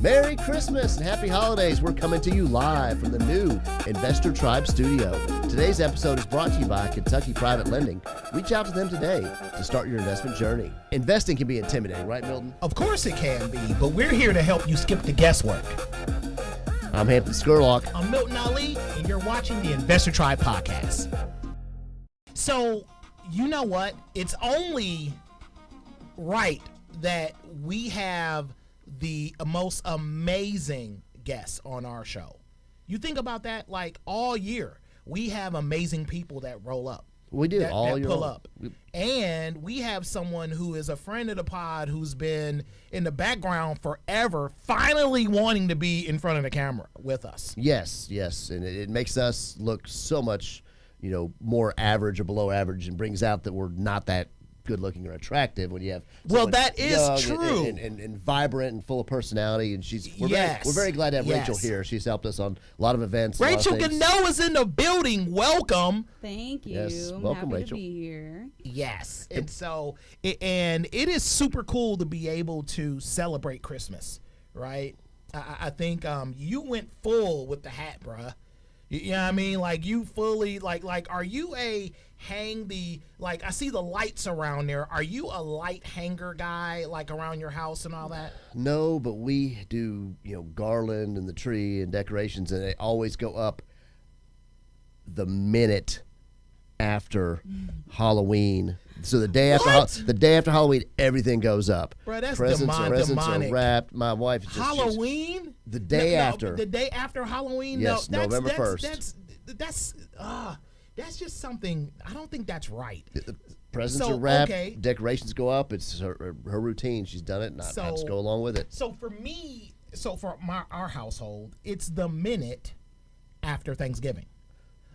Merry Christmas and Happy Holidays. We're coming to you live from the new Investor Tribe studio. Today's episode is brought to you by Kentucky Private Lending. Reach out to them today to start your investment journey. Investing can be intimidating, right, Milton? Of course it can be, but we're here to help you skip the guesswork. I'm Hampton Skurlock. I'm Milton Ali, and you're watching the Investor Tribe podcast. So, you know what? It's only right that we have the most amazing guests on our show. You think about that, like all year, we have amazing people that roll up. We do, all year pull long. up. And we have someone who is a friend of the pod who's been in the background forever, finally wanting to be in front of the camera with us. Yes, and it makes us look so much, more average or below average, and brings out that we're not that good looking or attractive when you have that is young true and vibrant and full of personality, and we're very glad to have Rachel here. She's helped us on a lot of events. Rachel Guonot is in the building. Welcome. Thank you. Yes, I'm welcome, happy Rachel. to be here. Yes, and so it is super cool to be able to celebrate Christmas, right? I think you went full with the hat, bruh. You know what I mean? Like, you fully, like, are you I see the lights around there. Are you a light hanger guy, like, around your house and all that? No, but we do, garland and the tree and decorations, and they always go up the minute after Halloween. So the day after Halloween, everything goes up. Bro, that's presents demonic. are wrapped. My wife is just Halloween? The day after. The day after Halloween? Yes, no, November 1st. That's just something. I don't think that's right. The presents are wrapped. Okay. Decorations go up. It's her routine. She's done it, and I just go along with it. So for me, for our household, it's the minute after Thanksgiving.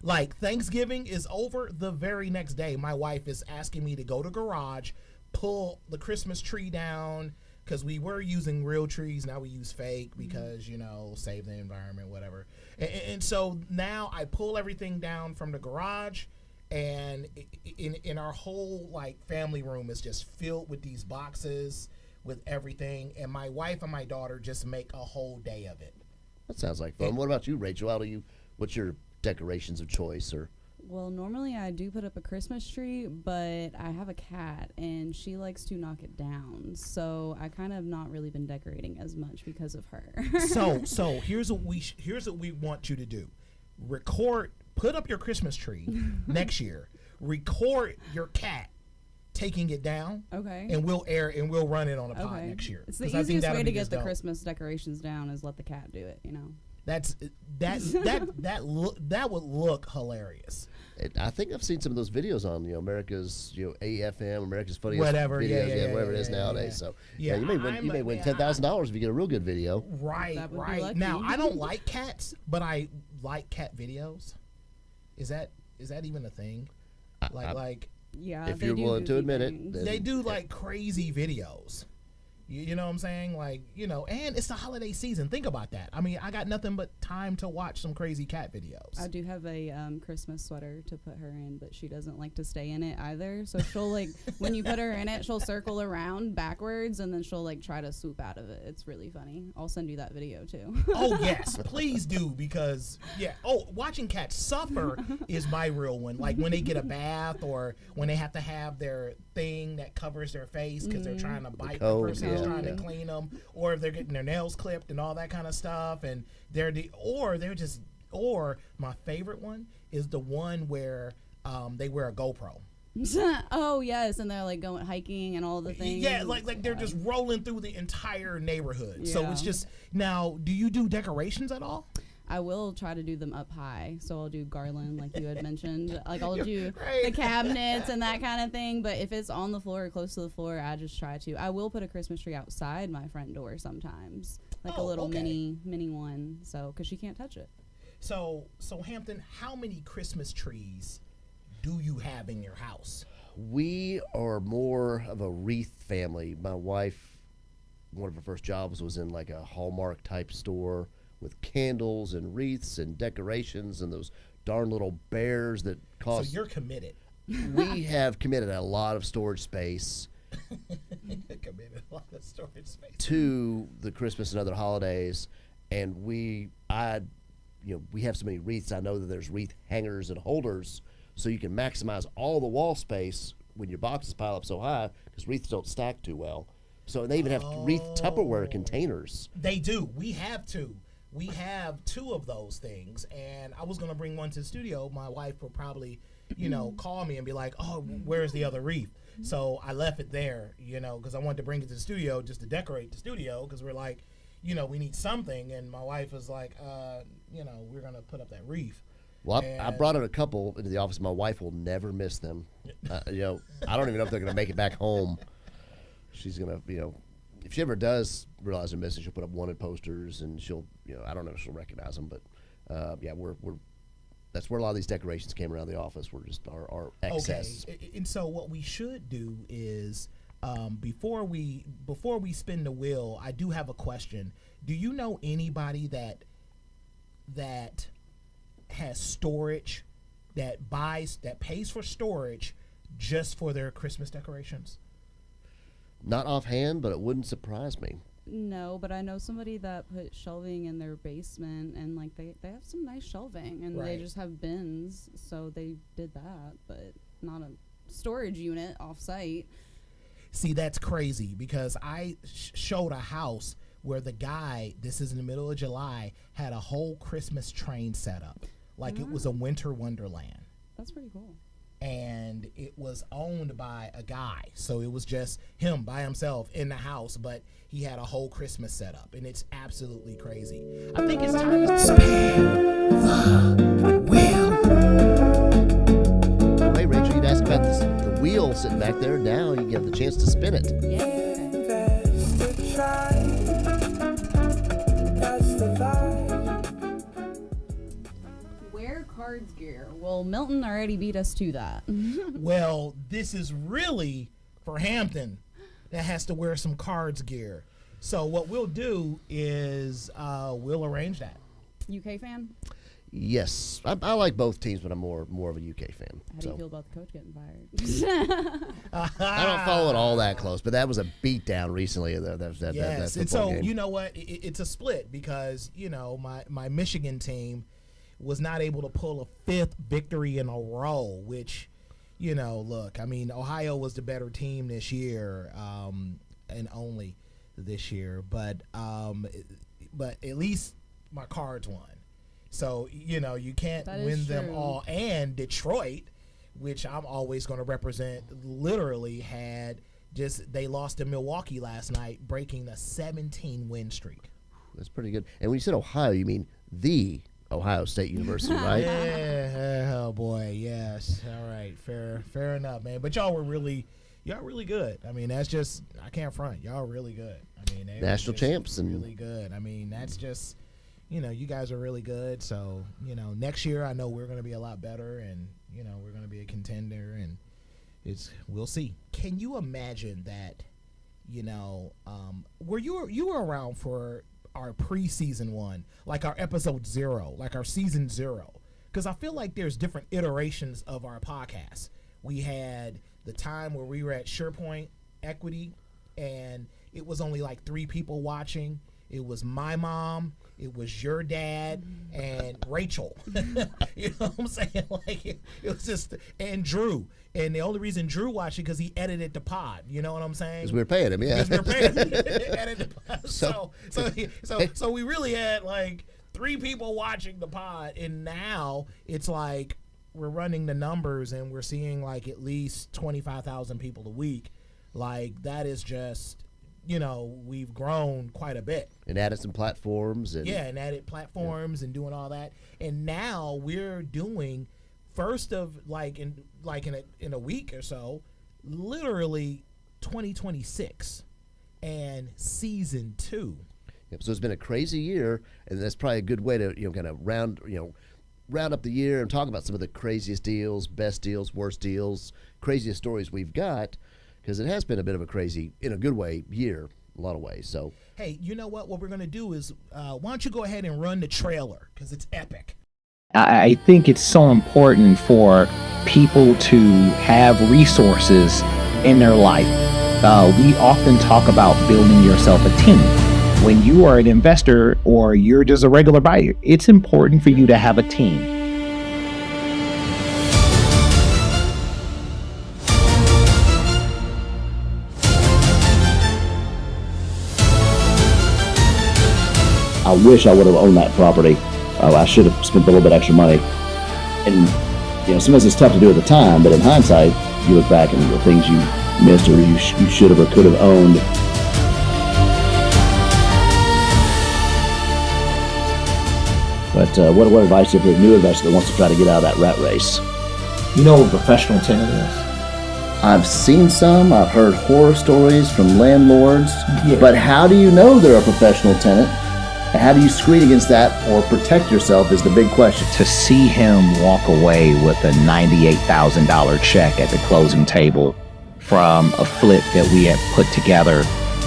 Like, Thanksgiving is over, the very next day, my wife is asking me to go to garage, pull the Christmas tree down, because we were using real trees. Now we use fake because, save the environment, whatever. And so now I pull everything down from the garage, and in our whole, family room is just filled with these boxes with everything. And my wife and my daughter just make a whole day of it. That sounds like fun. What about you, Rachel? What's your decorations of choice? Or Well, normally I do put up a Christmas tree, but I have a cat and she likes to knock it down. So I kind of not really been decorating as much because of her. So here's what we want you to do. Put up your Christmas tree next year. Record your cat taking it down. Okay. And we'll run it on a pod next year. It's the easiest way to get the Christmas decorations down is let the cat do it, That would look hilarious. I think I've seen some of those videos on America's AFM, America's Funniest Whatever, Videos, whatever it is nowadays. So you may win $10,000 if you get a real good video. Right. Now, I don't like cats, but I like cat videos. Is that even a thing? Yeah, if you're willing to admit it, they do crazy videos. You know what I'm saying? And it's the holiday season. Think about that. I mean, I got nothing but time to watch some crazy cat videos. I do have a Christmas sweater to put her in, but she doesn't like to stay in it either. So she'll when you put her in it, she'll circle around backwards and then she'll try to swoop out of it. It's really funny. I'll send you that video too. Oh yes, please do, because watching cats suffer is my real one. Like when they get a bath or when they have to have their thing that covers their face because they're trying to bite the person who's trying to clean them, or if they're getting their nails clipped and all that kind of stuff, and or my favorite one is the one where they wear a GoPro. Oh yes, and they're going hiking and all the things. Yeah, like they're just rolling through the entire neighborhood. Yeah. So it's just, now, do you do decorations at all? I will try to do them up high. So I'll do garland, like you had mentioned. I'll do the cabinets and that kind of thing. But if it's on the floor or close to the floor, I just try to. I will put a Christmas tree outside my front door sometimes, a little mini one, because she can't touch it. So Hampton, how many Christmas trees do you have in your house? We are more of a wreath family. My wife, one of her first jobs was in a Hallmark type store with candles and wreaths and decorations and those darn little bears that cost. So you're committed. We have committed a lot of storage space, Committed a lot of storage space to the Christmas and other holidays, and we have so many wreaths. I know that there's wreath hangers and holders, so you can maximize all the wall space when your boxes pile up so high, because wreaths don't stack too well. So they even have wreath Tupperware containers. They do. We have two. We have two of those things, and I was going to bring one to the studio. My wife will probably, call me and be like, oh, where's the other wreath? So I left it there, because I wanted to bring it to the studio just to decorate the studio, because we're like, we need something. And my wife was like, we're going to put up that wreath. Well, I brought in a couple into the office. My wife will never miss them. I don't even know if they're going to make it back home. She's going to, if she ever does realize they're missing, she'll put up wanted posters, and she'll, I don't know if she'll recognize them, but that's where a lot of these decorations came around the office. We're just our excess. Okay, and so what we should do is, before we spin the wheel, I do have a question. Do you know anybody that has storage, that pays for storage just for their Christmas decorations? Not offhand, but it wouldn't surprise me. No, but I know somebody that put shelving in their basement, and like they have some nice shelving, and they just have bins, so they did that, but not a storage unit off site. See, that's crazy, because I showed a house where the guy, this is in the middle of July, had a whole Christmas train set up. Like it was a winter wonderland. That's pretty cool. And it was owned by a guy. So it was just him by himself in the house, but he had a whole Christmas setup, and it's absolutely crazy. I think it's time to spin the wheel. Hey, Rachel, you'd ask about the wheel sitting back there. Now you get the chance to spin it. Yeah. Cards gear. Well, Milton already beat us to that. Well, this is really for Hampton that has to wear some cards gear. So what we'll do is we'll arrange that. UK fan? Yes, I like both teams, but I'm more of a UK fan. How do you feel about the coach getting fired? I don't follow it all that close, but that was a beatdown recently. Yes, and so game. You know what? It's a split, because my Michigan team was not able to pull a fifth victory in a row, which, look, I mean, Ohio was the better team this year, and only this year, but at least my Cards won. So, you can't win them all. And Detroit, which I'm always going to represent, literally they lost to Milwaukee last night, breaking a 17-win streak. That's pretty good. And when you said Ohio, you mean the Ohio State University, right? Yeah, oh boy, yes. All right, fair enough, man. But y'all really good. I mean, that's just, I can't front. Y'all really good. I mean, national champs and really good. I mean, that's just, you guys are really good. So, next year I know we're going to be a lot better, and we're going to be a contender, and we'll see. Can you imagine that? Were you were around for our preseason one, like our episode 0, like our season 0, because I feel like there's different iterations of our podcast. We had the time where we were at SharePoint Equity, and it was only like 3 people watching. It was my mom, it was your dad, and Rachel. You know what I'm saying? Like it was just, and Drew. And the only reason Drew watched it because he edited the pod. You know what I'm saying? Because we were paying him, yeah. Because we were paying him to edit the pod. So we really had like 3 people watching the pod, and now it's like we're running the numbers and we're seeing like at least 25,000 people a week. Like that is just, we've grown quite a bit. And added some platforms. And added platforms and doing all that. And now we're doing first of in a week or so, literally 2026 and season 2. Yep, so it's been a crazy year, and that's probably a good way to kind of round up the year and talk about some of the craziest deals, best deals, worst deals, craziest stories we've got, because it has been a bit of a crazy, in a good way, year, a lot of ways. So hey, you know what we're going to do is why don't you go ahead and run the trailer, because it's epic. I think it's so important for people to have resources in their life we often talk about building yourself a team. When you are an investor or you're just a regular buyer, it's important for you to have a team. I wish I would have owned that property. I should have spent a little bit extra money. And sometimes it's tough to do at the time, but in hindsight, you look back and the things you missed or you should have or could have owned. But what advice do you have for a new investor that wants to try to get out of that rat race? You know what a professional tenant is? I've seen some. I've heard horror stories from landlords. Yeah. But how do you know they're a professional tenant? And how do you screen against that or protect yourself is the big question. To see him walk away with a $98,000 check at the closing table from a flip that we had put together,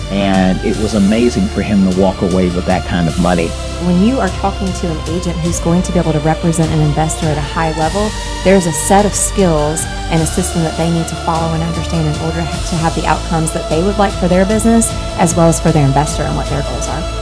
and it was amazing for him to walk away with that kind of money. When you are talking to an agent who's going to be able to represent an investor at a high level, there's a set of skills and a system that they need to follow and understand in order to have the outcomes that they would like for their business, as well as for their investor and what their goals are.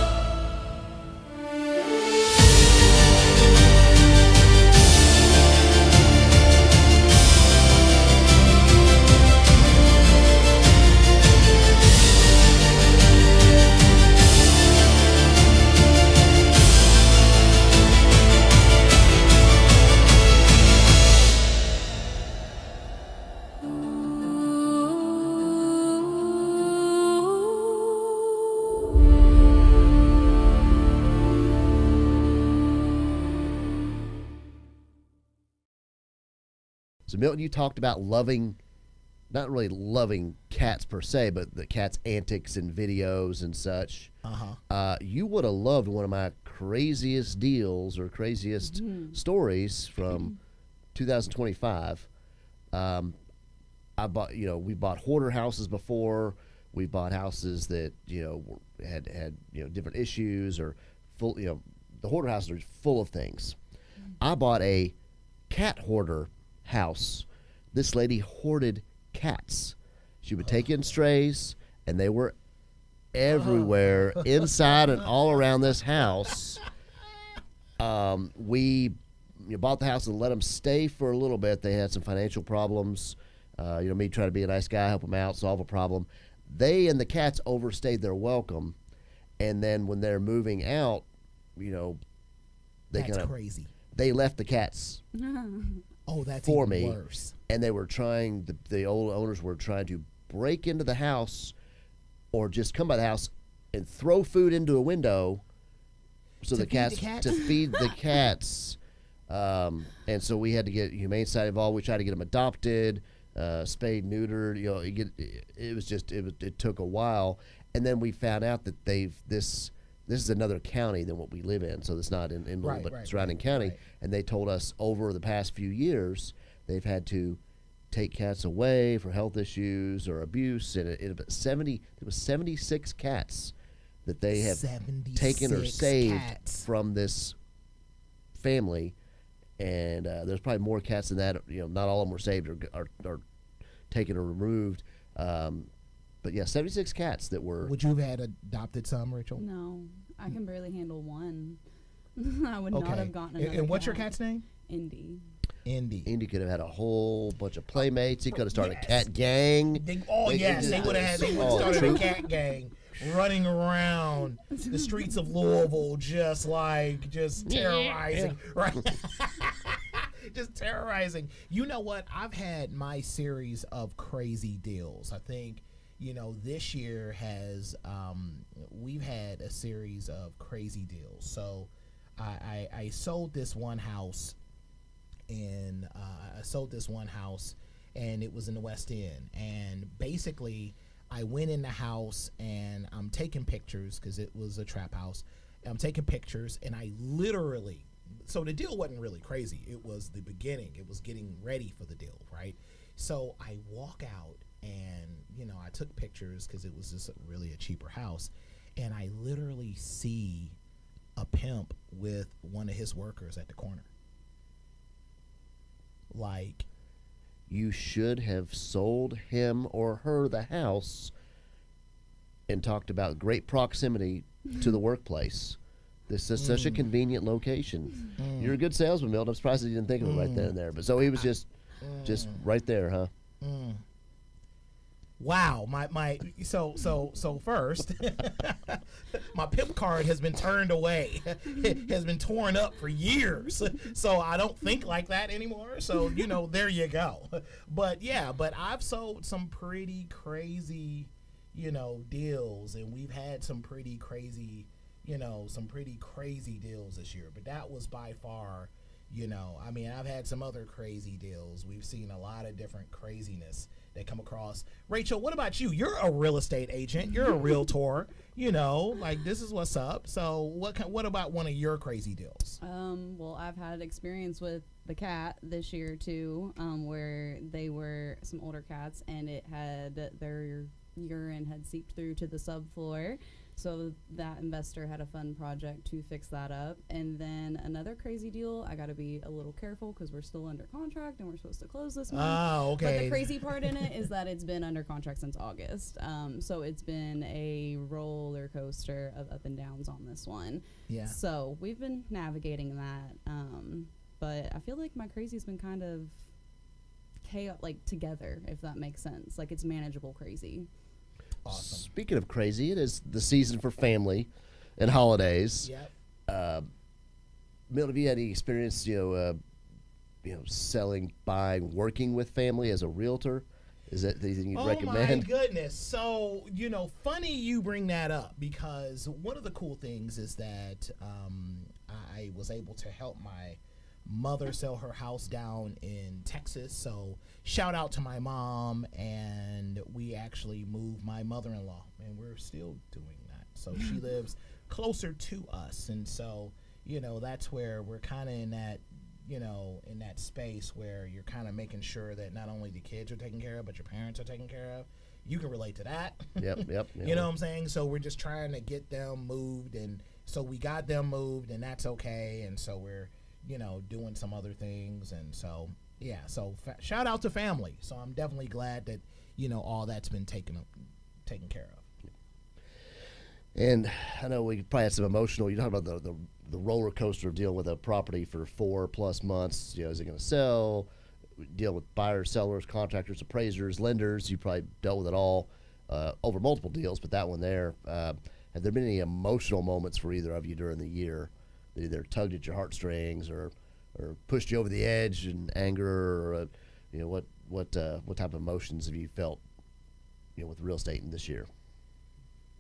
So Milton, you talked about not really loving cats per se, but the cat's antics and videos and such. You would have loved one of my craziest deals or craziest stories from 2025. We bought hoarder houses before. We bought houses that had different issues or full. The hoarder houses are full of things. I bought a cat hoarder house. This lady hoarded cats. She would take in strays, and they were everywhere, inside and all around this house. We bought the house and let them stay for a little bit. They had some financial problems. Me trying to be a nice guy, help them out, solve a problem. They and the cats overstayed their welcome, and then when they're moving out, That's crazy. They left the cats. Oh, that's for even me, worse. and they were trying. The old owners were trying to break into the house, or just come by the house and throw food into a window, so To the feed cats the cats? to feed the cats. And so we had to get Humane Society involved. We tried to get them adopted, spayed, neutered. It took a while, and then we found out that this is another county than what we live in, so it's not in Louisville, but surrounding county. Right. And they told us over the past few years they've had to take cats away for health issues or abuse, and it was 76 cats that they have taken or 76 saved cats. from this family. And there's probably more cats than that. Not all of them were saved or taken or removed. But yeah, 76 cats that were. Would you have had adopted some, Rachel? No, I can barely handle one. I would not have gotten another And what's cat. your cat's name? Indy. Indy could have had a whole bunch of playmates. He could have started a cat gang. They would have started a cat gang running around the streets of Louisville, just terrorizing, right? Just terrorizing. You know what? I've had my series of crazy deals. I think, this year we've had a series of crazy deals. So I sold this one house, and it was in the West End. And basically, I went in the house and I'm taking pictures because it was a trap house. I'm taking pictures, and I literally, so the deal wasn't really crazy. It was the beginning. It was getting ready for the deal, right? So I walk out, and I took pictures because it was just really a cheaper house, and I literally see a pimp with one of his workers at the corner. Like, you should have sold him or her the house and talked about great proximity to the workplace. This is such a convenient location. You're a good salesman, Milton. I'm surprised that you didn't think of it right then and there. But so he was just right there, huh? Wow, so first, my PIP card has been turned away, has been torn up for years, so I don't think like that anymore. So there you go. But I've sold some pretty crazy, deals, and we've had some pretty crazy, deals this year. But that was by far, I've had some other crazy deals. We've seen a lot of different craziness that come across. Rachel, what about you? You're a real estate agent. You're a realtor. This is what's up. So what about one of your crazy deals? Well, I've had experience with the cat this year too, where they were some older cats and it had their urine had seeped through to the subfloor. So that investor had a fun project to fix that up. And then another crazy deal, I got to be a little careful because we're still under contract and we're supposed to close this month. Oh, okay. But the crazy part in it is that it's been under contract since August. So it's been a roller coaster of up and downs on this one. Yeah. So we've been navigating that. But I feel like my crazy's been kind of chaos, together, if that makes sense. It's manageable crazy. Awesome. Speaking of crazy, it is the season for family and holidays. Yep. Milton, have you had any experience, selling, buying, working with family as a realtor? Is that anything you'd recommend? Oh my goodness! So funny you bring that up, because one of the cool things is that I was able to help my mother sell her house down in Texas. So shout out to my mom, and we actually moved my mother-in-law, and we're still doing that. So she lives closer to us, and so that's where we're kind of in that in that space where you're kind of making sure that not only the kids are taken care of, but your parents are taken care of. You can relate to that. Yep. You know what I'm saying? So we're just trying to get them moved, and so we got them moved, and that's okay. And so we're doing some other things, and so so shout out to family. So I'm definitely glad that all that's been taken care of. And I know we probably had some emotional. You talk about the roller coaster of dealing with a property for 4+ months. Is it going to sell? We deal with buyers, sellers, contractors, appraisers, lenders. You probably dealt with it all over multiple deals, but that one there. Have there been any emotional moments for either of you during the year that either tugged at your heartstrings or pushed you over the edge in anger, or what type of emotions have you felt with real estate in this year?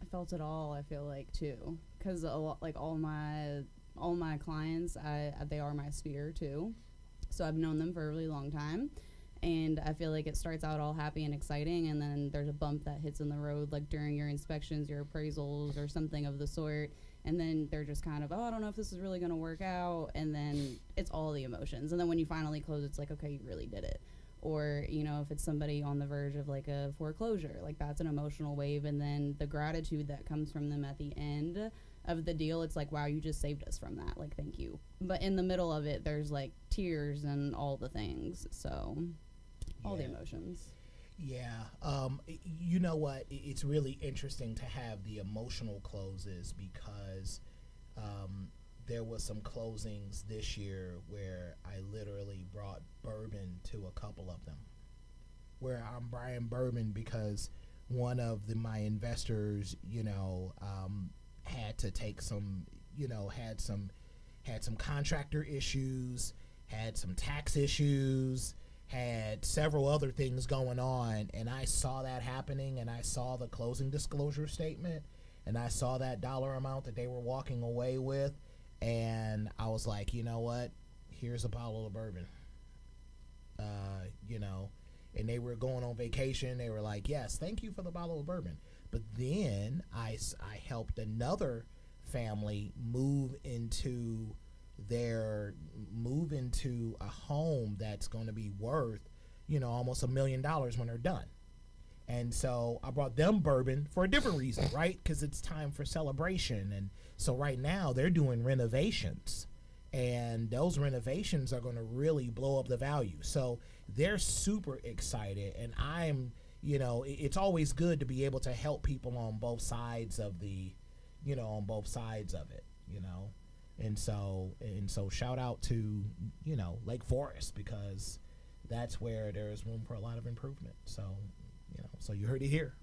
I felt it all, I feel like, too, because all my clients, they are my sphere too, so I've known them for a really long time, and I feel like it starts out all happy and exciting, and then there's a bump that hits in the road, like during your inspections, your appraisals, or something of the sort. And then they're just kind of, I don't know if this is really going to work out. And then it's all the emotions. And then when you finally close, it's like, okay, you really did it. Or, if it's somebody on the verge of a foreclosure, that's an emotional wave. And then the gratitude that comes from them at the end of the deal, it's like, wow, you just saved us from that. Thank you. But in the middle of it, there's tears and all the things. So all the emotions. Yeah. You know what? It's really interesting to have the emotional closes, because there was some closings this year where I literally brought bourbon to a couple of them, where I'm buying bourbon because one of my investors, had to take some, had some contractor issues, had some tax issues, had several other things going on, and I saw that happening, and I saw the closing disclosure statement, and I saw that dollar amount that they were walking away with, and I was like, you know what, here's a bottle of bourbon. And they were going on vacation. They were like, yes, thank you for the bottle of bourbon. But then I helped another family move into a home that's going to be worth, almost $1 million when they're done. And so I brought them bourbon for a different reason, right? Because it's time for celebration. And so right now they're doing renovations. and those renovations are going to really blow up the value. So they're super excited, and I'm, it's always good to be able to help people on both sides of the, on both sides of it, and so shout out to, Lake Forest, because that's where there's room for a lot of improvement. So, so you heard it here.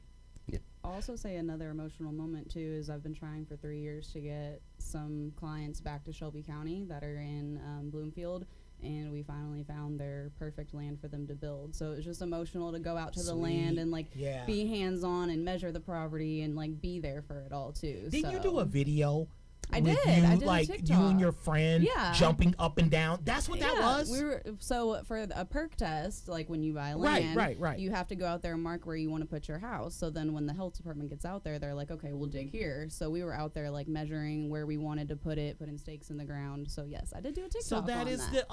I'll also say another emotional moment too is I've been trying for 3 years to get some clients back to Shelby County that are in Bloomfield, and we finally found their perfect land for them to build. So it was just emotional to go out to the land and be hands-on and measure the property and be there for it all too. Didn't you do a video? I with did. You, I did like a TikTok. you and your friend jumping up and down. That's what that was. So for a perk test, like when you buy land, right. you have to go out there and mark where you want to put your house. So then when the health department gets out there, they're like, okay, we'll dig here. So we were out there measuring where we wanted to put it, putting stakes in the ground. So yes, I did do a TikTok. So that is that.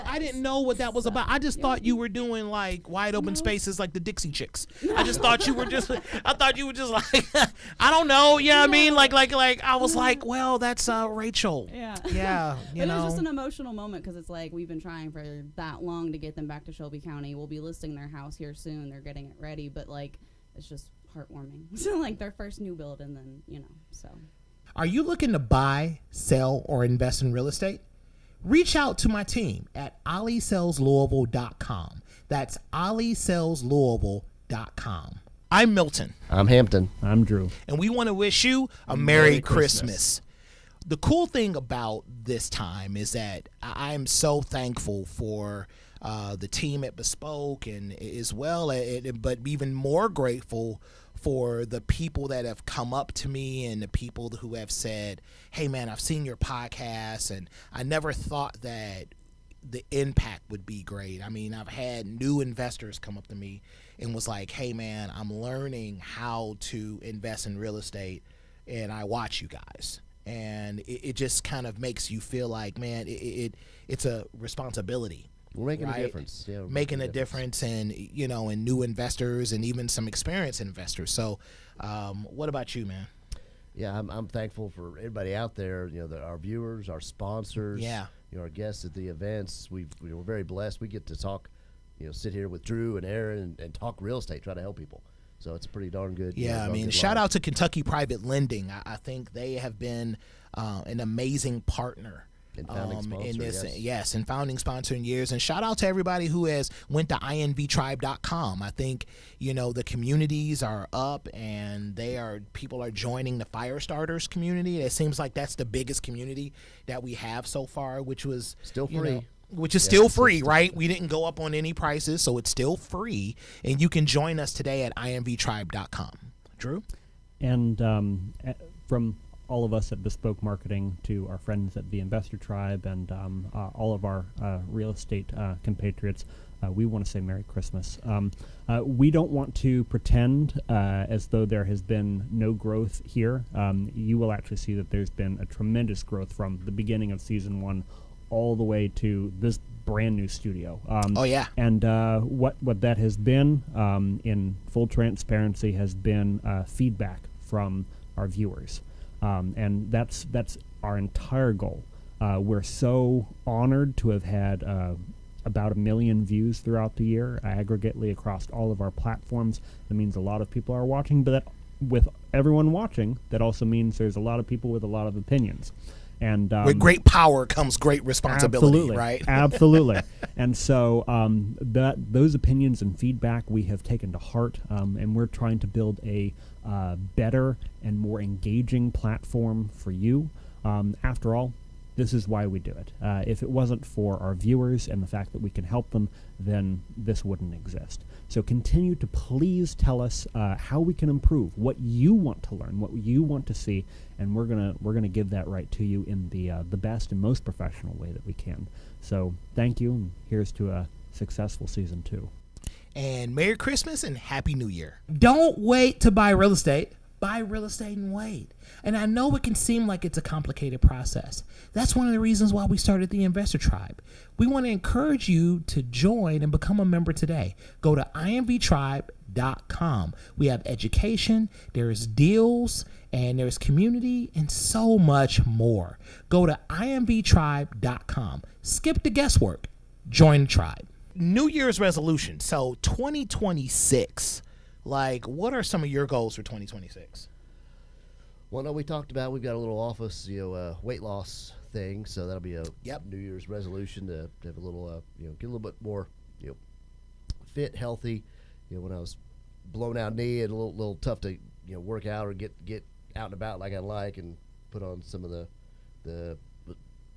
I didn't know what that was about. I just thought you were doing wide open spaces like the Dixie Chicks. I just thought you were just I don't know. Yeah, I mean I was like, well, that's Rachel. Yeah. It was just an emotional moment because it's we've been trying for that long to get them back to Shelby County. We'll be listing their house here soon. They're getting it ready, but it's just heartwarming. So their first new build, and then so. Are you looking to buy, sell, or invest in real estate? Reach out to my team at OllieSellsLouisville.com. That's OllieSellsLouisville.com. I'm Milton. I'm Hampton. I'm Drew. And we want to wish you a Merry Christmas. The cool thing about this time is that I'm so thankful for the team at Bespoke, and as well, but even more grateful for the people that have come up to me and the people who have said, hey man, I've seen your podcast and I never thought that the impact would be great. I mean, I've had new investors come up to me and was like, hey man, I'm learning how to invest in real estate and I watch you guys. And it just kind of makes you feel like, man, it's a responsibility. We're making a difference. Yeah, making a difference in, in new investors and even some experienced investors. So what about you, man? Yeah, I'm thankful for everybody out there, our viewers, our sponsors, our guests at the events. We're very blessed. We get to talk, sit here with Drew and Aaron and talk real estate, try to help people. So it's pretty darn good. Yeah, I mean, shout out to Kentucky Private Lending. I think they have been an amazing partner. And founding sponsor, yes, and founding sponsor in years. And shout out to everybody who has went to invtribe.com. I think, the communities are up and people are joining the Fire Starters community. It seems like that's the biggest community that we have so far, which was still free. Which is still free, right? We didn't go up on any prices, so it's still free. And you can join us today at invtribe.com. Drew? And from all of us at Bespoke Marketing to our friends at the Investor Tribe and all of our real estate compatriots, we want to say Merry Christmas. We don't want to pretend as though there has been no growth here. You will actually see that there's been a tremendous growth from the beginning of Season 1 all the way to this brand new studio. And what that has been, in full transparency, has been feedback from our viewers. And that's our entire goal. We're so honored to have had about 1 million views throughout the year, aggregately across all of our platforms. That means a lot of people are watching, but that, with everyone watching, that also means there's a lot of people with a lot of opinions. And with great power comes great responsibility, right? Absolutely. And so those opinions and feedback we have taken to heart, and we're trying to build a better and more engaging platform for you. After all, this is why we do it. If it wasn't for our viewers and the fact that we can help them, then this wouldn't exist. So continue to please tell us how we can improve, what you want to learn, what you want to see, and we're gonna give that right to you in the best and most professional way that we can. So thank you, and here's to a successful Season 2. And Merry Christmas and Happy New Year. Don't wait to buy real estate. Buy real estate and wait. And I know it can seem like it's a complicated process. That's one of the reasons why we started the Investor Tribe. We want to encourage you to join and become a member today. Go to invtribe.com imbtribe.com. We have education, there's deals, and there's community, and so much more. Go to imbtribe.com. Skip the guesswork. Join the tribe. New Year's resolution. So 2026, like, what are some of your goals for 2026? Well, no, we talked about we've got a little office, weight loss thing, so that'll be a New Year's resolution to have a little, get a little bit more, fit, healthy. When I was blown out knee and a little tough to, work out or get out and about like I like, and put on some of the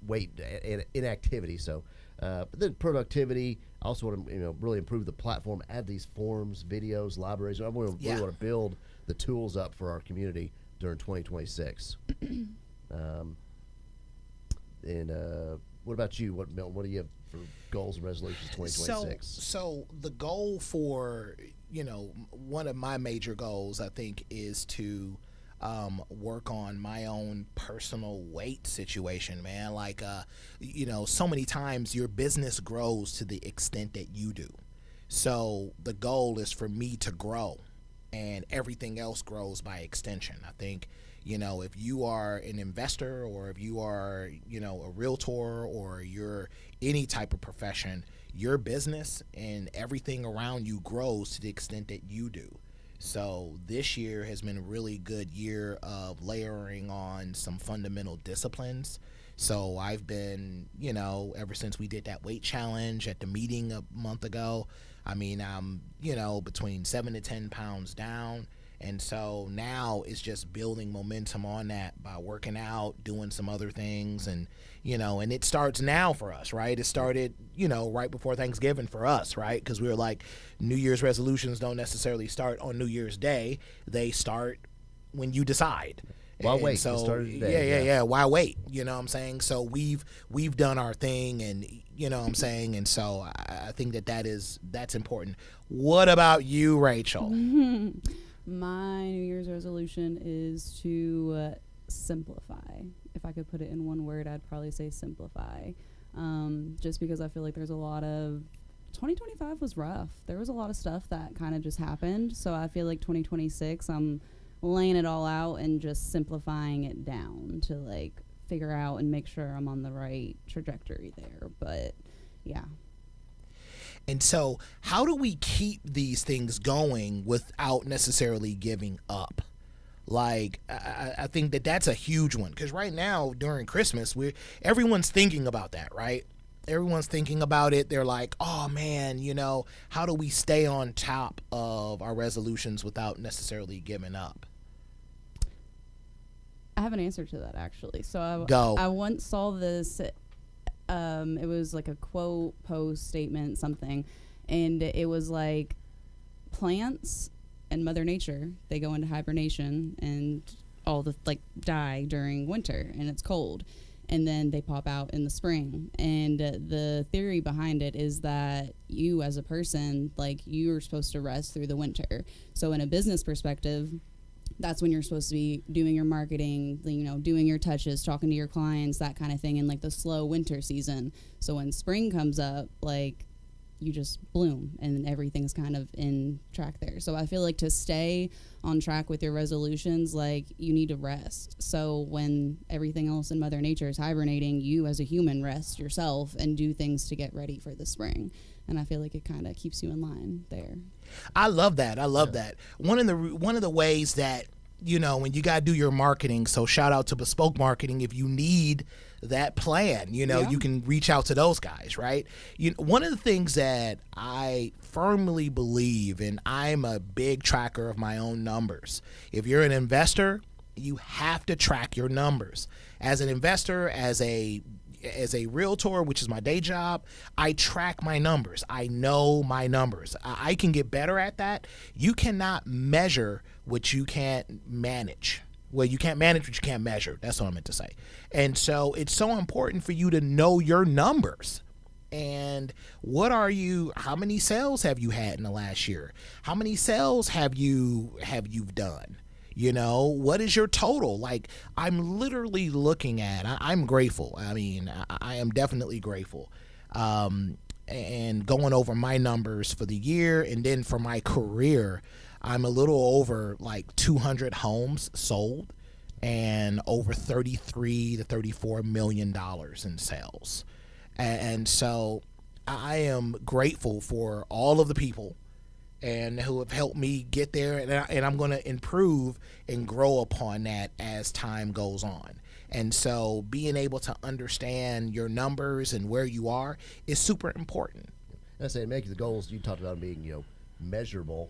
weight and inactivity. So, but then productivity. I also want to, really improve the platform, add these forums, videos, libraries. I really want to build the tools up for our community during 2026. What about you? What do you have for goals and resolutions 2026? So the goal for, one of my major goals, I think, is to work on my own personal weight situation, man. Like, so many times your business grows to the extent that you do. So the goal is for me to grow, and everything else grows by extension. I think, if you are an investor, or if you are, a realtor, or you're any type of profession, your business and everything around you grows to the extent that you do. So this year has been a really good year of layering on some fundamental disciplines. So I've been, ever since we did that weight challenge at the meeting a month ago, I'm, between 7 to 10 pounds down. And so now it's just building momentum on that by working out, doing some other things. And, and it starts now for us, right? It started, right before Thanksgiving for us, right? Because we were like, New Year's resolutions don't necessarily start on New Year's Day. They start when you decide. Why wait? So, today, yeah. Why wait? You know what I'm saying? So we've done our thing, and you know what I'm saying? And so I think that's important. What about you, Rachel? My New Year's resolution is to simplify. If I could put it in one word, I'd probably say simplify. Just because I feel like there's a lot of 2025 was rough. There was a lot of stuff that kind of just happened. So I feel like 2026, I'm laying it all out and just simplifying it down to like figure out and make sure I'm on the right trajectory there. But yeah. And so how do we keep these things going without necessarily giving up? Like, I think that's a huge one, because right now during Christmas, everyone's thinking about that, right? Everyone's thinking about it. They're like, oh man, how do we stay on top of our resolutions without necessarily giving up? I have an answer to that, actually. So I once saw this. It was like a quote, post, statement, something, and it was like plants and Mother Nature, they go into hibernation and all the die during winter and it's cold, and then they pop out in the spring. And the theory behind it is that you as a person, you're supposed to rest through the winter. So in a business perspective, that's when you're supposed to be doing your marketing, doing your touches, talking to your clients, that kind of thing, in the slow winter season. So when spring comes up, you just bloom and everything's kind of in track there. So I feel like to stay on track with your resolutions, you need to rest. So when everything else in Mother Nature is hibernating, you as a human rest yourself and do things to get ready for the spring. And I feel like it kind of keeps you in line there. I love that. That. One of the ways that, when you got to do your marketing, so shout out to Bespoke Marketing. If you need that plan, you can reach out to those guys, right? One of the things that I firmly believe, and I'm a big tracker of my own numbers. If you're an investor, you have to track your numbers. As an investor, as a realtor, which is my day job, I track my numbers. I know my numbers. I can get better at that. You cannot measure what you can't manage. Well, you can't manage what you can't measure. That's what I meant to say. And so it's so important for you to know your numbers. And how many sales have you had in the last year? How many sales have you done? What is your total? I'm literally looking at, I'm grateful. I mean, I am definitely grateful. and going over my numbers for the year, and then for my career, I'm a little over like 200 homes sold and over $33 to $34 million in sales. And so I am grateful for all of the people and who have helped me get there, and I'm going to improve and grow upon that as time goes on. And so being able to understand your numbers and where you are is super important. I say make the goals you talked about being measurable,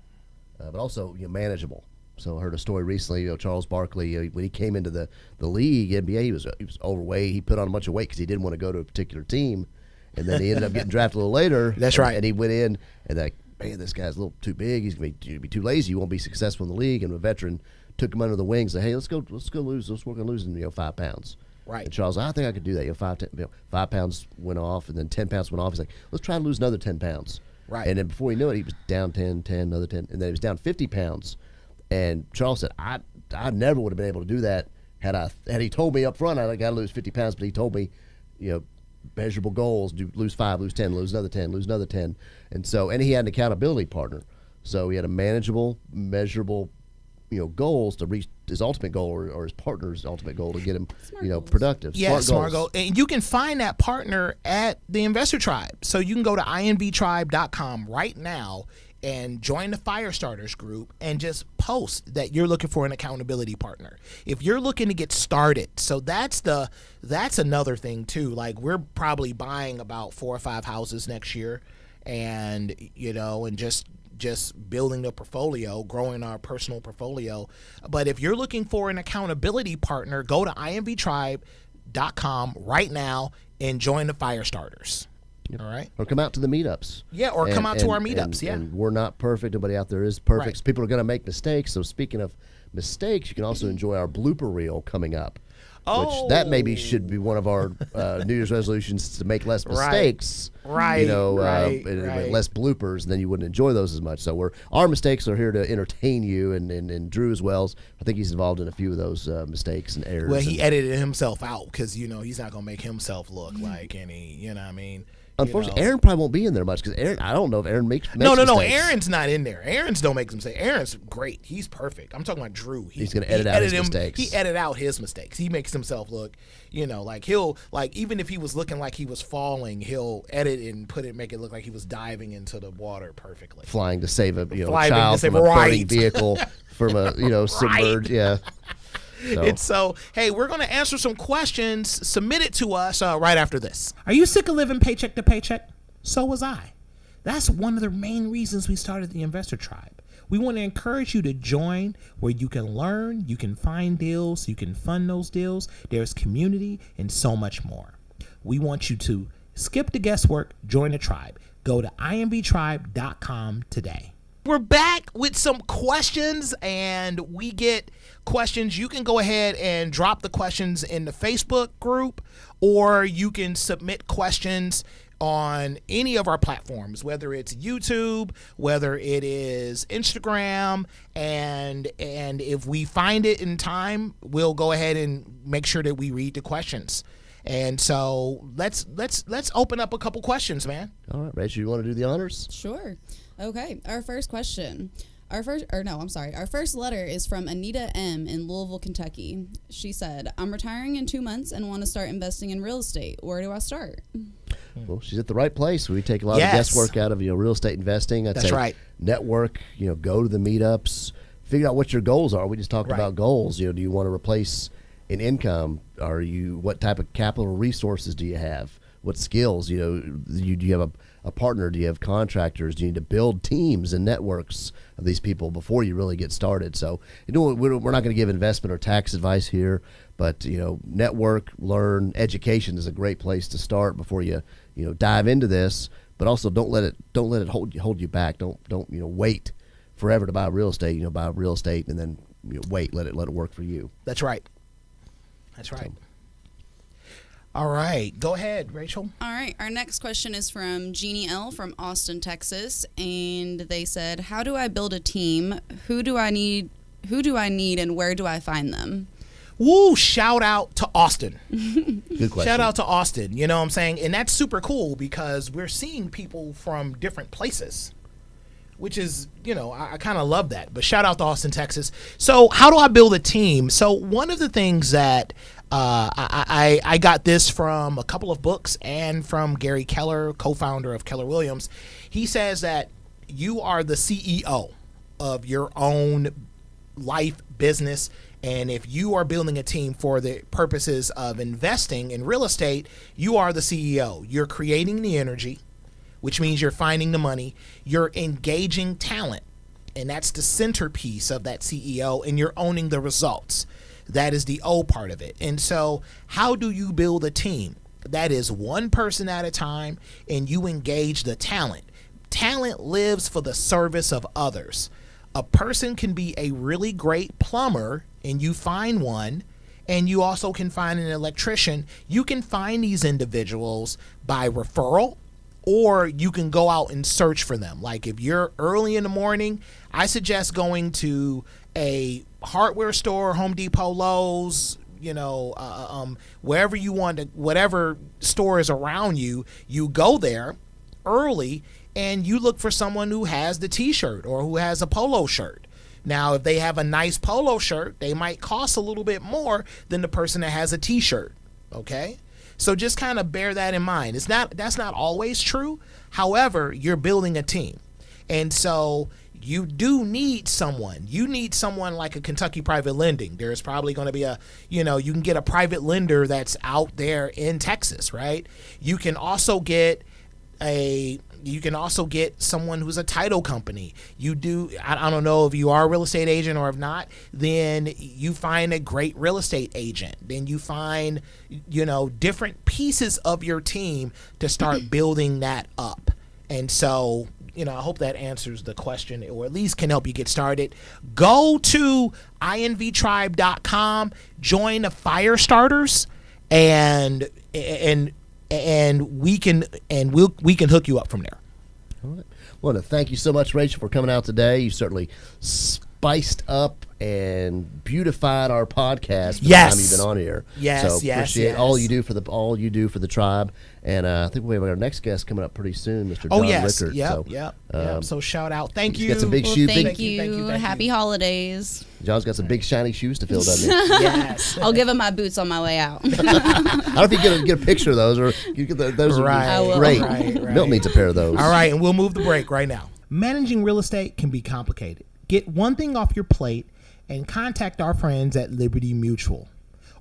but also manageable. So I heard a story recently. Charles Barkley, when he came into the league, NBA, he was overweight. He put on a bunch of weight because he didn't want to go to a particular team, and then he ended up getting drafted a little later. That's right. And he went in, and like, man, this guy's a little too big. He's going to be too lazy. He won't be successful in the league. And a veteran took him under the wings. Said, hey, let's go lose. Let's work on losing 5 pounds. Right. And Charles, I think I could do that. 5 pounds went off, and then 10 pounds went off. He's like, let's try to lose another 10 pounds. Right. And then before he knew it, he was down 10, another 10, and then he was down 50 pounds. And Charles said, I never would have been able to do that had he told me up front I got to lose 50 pounds, but he told me, measurable goals, lose 5, lose 10, lose another 10, lose another 10. And he had an accountability partner. So he had a manageable, measurable, goals to reach his ultimate goal or his partner's ultimate goal to get him, productive. Yeah, smart goal. And you can find that partner at the Investor Tribe. So you can go to inbtribe.com right now and join the Fire Starters group and just post that you're looking for an accountability partner. If you're looking to get started, so that's another thing too. Like, we're probably buying about 4 or 5 houses next year, and and just building the portfolio, growing our personal portfolio. But if you're looking for an accountability partner, go to inbtribe.com right now and join the Fire Starters. Yep. All right. Or come out to the meetups. Yeah, or come out to our meetups. And we're not perfect. Nobody out there is perfect. Right. So people are going to make mistakes. So speaking of mistakes, you can also enjoy our blooper reel coming up. Which that maybe should be one of our New Year's resolutions, to make less mistakes. Right. Less bloopers, and then you wouldn't enjoy those as much. So our mistakes are here to entertain you, and Drew as well. I think he's involved in a few of those mistakes and errors. Well, he edited himself out because he's not gonna make himself look like any. You know what I mean? Unfortunately, Aaron probably won't be in there much because Aaron. I don't know if Aaron makes No. mistakes. Aaron's not in there. Aaron's don't make mistakes. Aaron's great. He's perfect. I'm talking about Drew. He's going to edit out his mistakes. He edit out his mistakes. He makes himself look, like even if he was looking like he was falling, he'll edit and make it look like he was diving into the water perfectly. Flying to save a child from a burning vehicle from a submerged. Yeah. So, hey, we're going to answer some questions submitted to us right after this. Are you sick of living paycheck to paycheck? So was I. That's one of the main reasons we started the Investor Tribe. We want to encourage you to join, where you can learn, you can find deals, you can fund those deals. There's community and so much more. We want you to skip the guesswork, join the tribe. Go to inbtribe.com today. We're back with some questions, and we get questions. You can go ahead and drop the questions in the Facebook group, or you can submit questions on any of our platforms, whether it's YouTube, whether it is Instagram, and if we find it in time, we'll go ahead and make sure that we read the questions. And so let's open up a couple questions, man. All right, Rachel, you want to do the honors? Sure. Okay, our first question. Our first letter is from Anita M. in Louisville, Kentucky. She said, I'm retiring in 2 months and want to start investing in real estate. Where do I start? Well, she's at the right place. We take a lot of guesswork out of real estate investing. That's right. Network, go to the meetups, figure out what your goals are. We just talked about goals. Do you want to replace an income? What type of capital resources do you have? What skills? Do you have a partner? Do you have contractors? Do you need to build teams and networks of these people before you really get started? So, we're not going to give investment or tax advice here, but network, learn, education is a great place to start before you dive into this. But also, don't let it hold you back. Don't wait forever to buy real estate. Buy real estate and then wait. Let it work for you. That's right. All right. Go ahead, Rachel. All right. Our next question is from Jeannie L. from Austin, Texas. And they said, how do I build a team? Who do I need and where do I find them? Woo, shout out to Austin. Good question. Shout out to Austin. You know what I'm saying? And that's super cool because we're seeing people from different places, which is, you know, I kind of love that. But shout out to Austin, Texas. So how do I build a team? So one of the things that I got this from a couple of books and from Gary Keller, co-founder of Keller Williams. He says that you are the CEO of your own life, business, and if you are building a team for the purposes of investing in real estate, you are the CEO. You're creating the energy, which means you're finding the money. You're engaging talent, and that's the centerpiece of that CEO, and you're owning the results. That is the O part of it. And so how do you build a team? That is one person at a time, and you engage the talent. Talent lives for the service of others. A person can be a really great plumber, and you find one, and you also can find an electrician. You can find these individuals by referral, or you can go out and search for them. Like if you're early in the morning, I suggest going to a hardware store, Home Depot, Lowe's, you know, wherever you want to, whatever store is around you, you go there early and you look for someone who has the t-shirt or who has a polo shirt. Now, if they have a nice polo shirt, they might cost a little bit more than the person that has a t-shirt. Okay? So just kind of bear that in mind. That's not always true. However, you're building a team. And so you do need someone. You need someone like a Kentucky Private Lending. There's probably going to be you can get a private lender that's out there in Texas, right? You can also get someone who's a title company. I don't know if you are a real estate agent or if not, then you find a great real estate agent. Then you find, different pieces of your team to start building that up. And so, I hope that answers the question or at least can help you get started. Go to invtribe.com, join the fire starters, and we can hook you up from there. All right. Well, thank you so much, Rachel, for coming out today. You certainly spiced up and beautified our podcast for the time you've been on here. Yes, so appreciate all you do for the tribe. And I think we have our next guest coming up pretty soon, Mr. John Rickert. Yep. So shout out. Thank you. Got some big shoes. Thank you. Happy holidays. John's got some big shiny shoes to fill, doesn't he? Yes. I'll give him my boots on my way out. I don't know if you get a picture of those or you get those. Right. I will. Great. Right. Milton needs a pair of those. All right, and we'll move the break right now. Managing real estate can be complicated. Get one thing off your plate and contact our friends at Liberty Mutual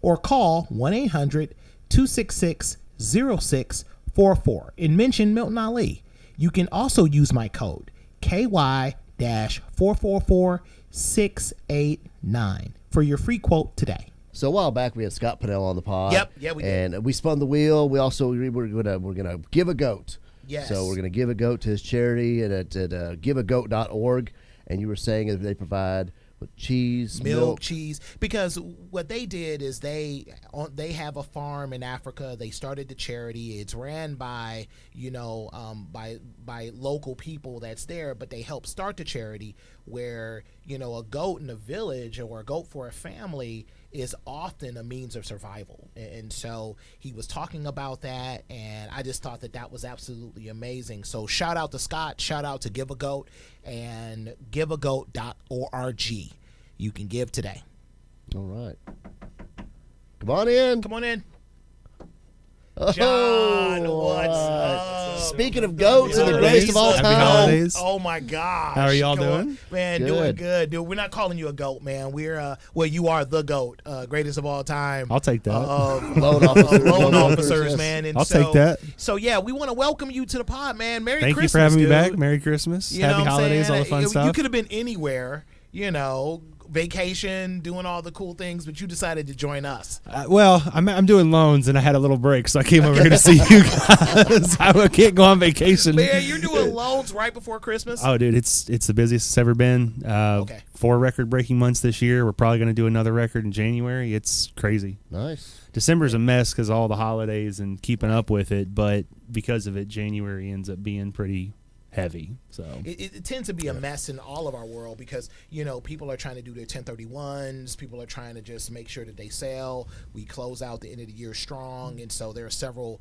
or call 1-800-266-0644 and mention Milton Ali. You can also use my code KY-444689 for your free quote today. So a while back we had Scott Pinnell on the pod. Yep, yeah, we did. And we spun the wheel. We also we're gonna give a goat. Yes. So we're gonna give a goat to his charity at giveagoat.org. And you were saying that they provide cheese, milk, cheese, because what they did is they have a farm in Africa. They started the charity. It's ran by by local people that's there, but they help start the charity where a goat in a village or a goat for a family is often a means of survival. And so he was talking about that, and I just thought that was absolutely amazing. So shout out to Scott, shout out to Give a Goat, and giveagoat.org. You can give today. All right. Come on in. John, what's up? Speaking of goats and the greatest of all Happy time. holidays. Oh my gosh. How are y'all doing? Man, Good. doing good. Dude, we're not calling you a goat, man. We're you are the goat, greatest of all time. I'll take that. Loan officers, Loan officers, yes. man. And I'll take that. So yeah, we want to welcome you to the pod, man. Merry Thank Christmas. you for having me dude. back. Merry Christmas. You know Happy what I'm holidays, saying? all the fun You stuff. could have been anywhere, vacation, doing all the cool things, but you decided to join us. Well, I'm doing loans, and I had a little break, so I came over here to see you guys. I can't go on vacation. Man, you're doing loans right before Christmas? Oh, dude, it's the busiest it's ever been. Okay. 4 record-breaking months this year. We're probably going to do another record in January. It's crazy. Nice. December's a mess because of all the holidays and keeping up with it, but because of it, January ends up being pretty heavy. So it tends to be a mess in all of our world because, people are trying to do their 1031s. People are trying to just make sure that they sell. We close out the end of the year strong. And so there are several,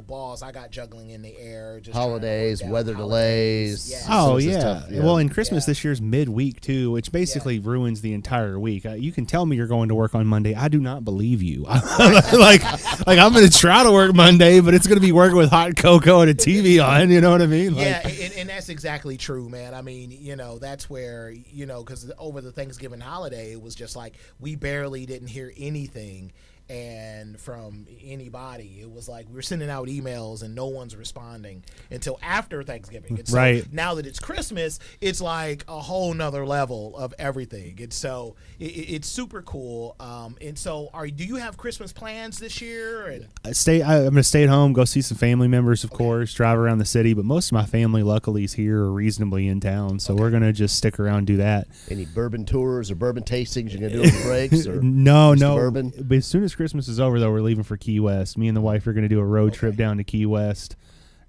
balls I got juggling in the air. Just Holidays, weather delays. Yeah. Oh Some yeah. stuff, Well, and Christmas this year's midweek too, which basically ruins the entire week. You can tell me you're going to work on Monday. I do not believe you. like I'm going to try to work Monday, but it's going to be working with hot cocoa and a TV on. You know what I mean? Yeah, and that's exactly true, man. I mean, that's where because over the Thanksgiving holiday, it was just like we barely didn't hear anything. And from anybody, it was like we were sending out emails and no one's responding until after Thanksgiving. And so now that it's Christmas, it's like a whole nother level of everything. And so it's super cool. And so, do you have Christmas plans this year? And I'm going to stay at home, go see some family members, of course, drive around the city. But most of my family, luckily, is here or reasonably in town. So we're going to just stick around and do that. Any bourbon tours or bourbon tastings you're going to do on the breaks? Or No. Bourbon? But as soon as Christmas is over, though, we're leaving for Key West. Me and the wife are going to do a road trip down to Key West,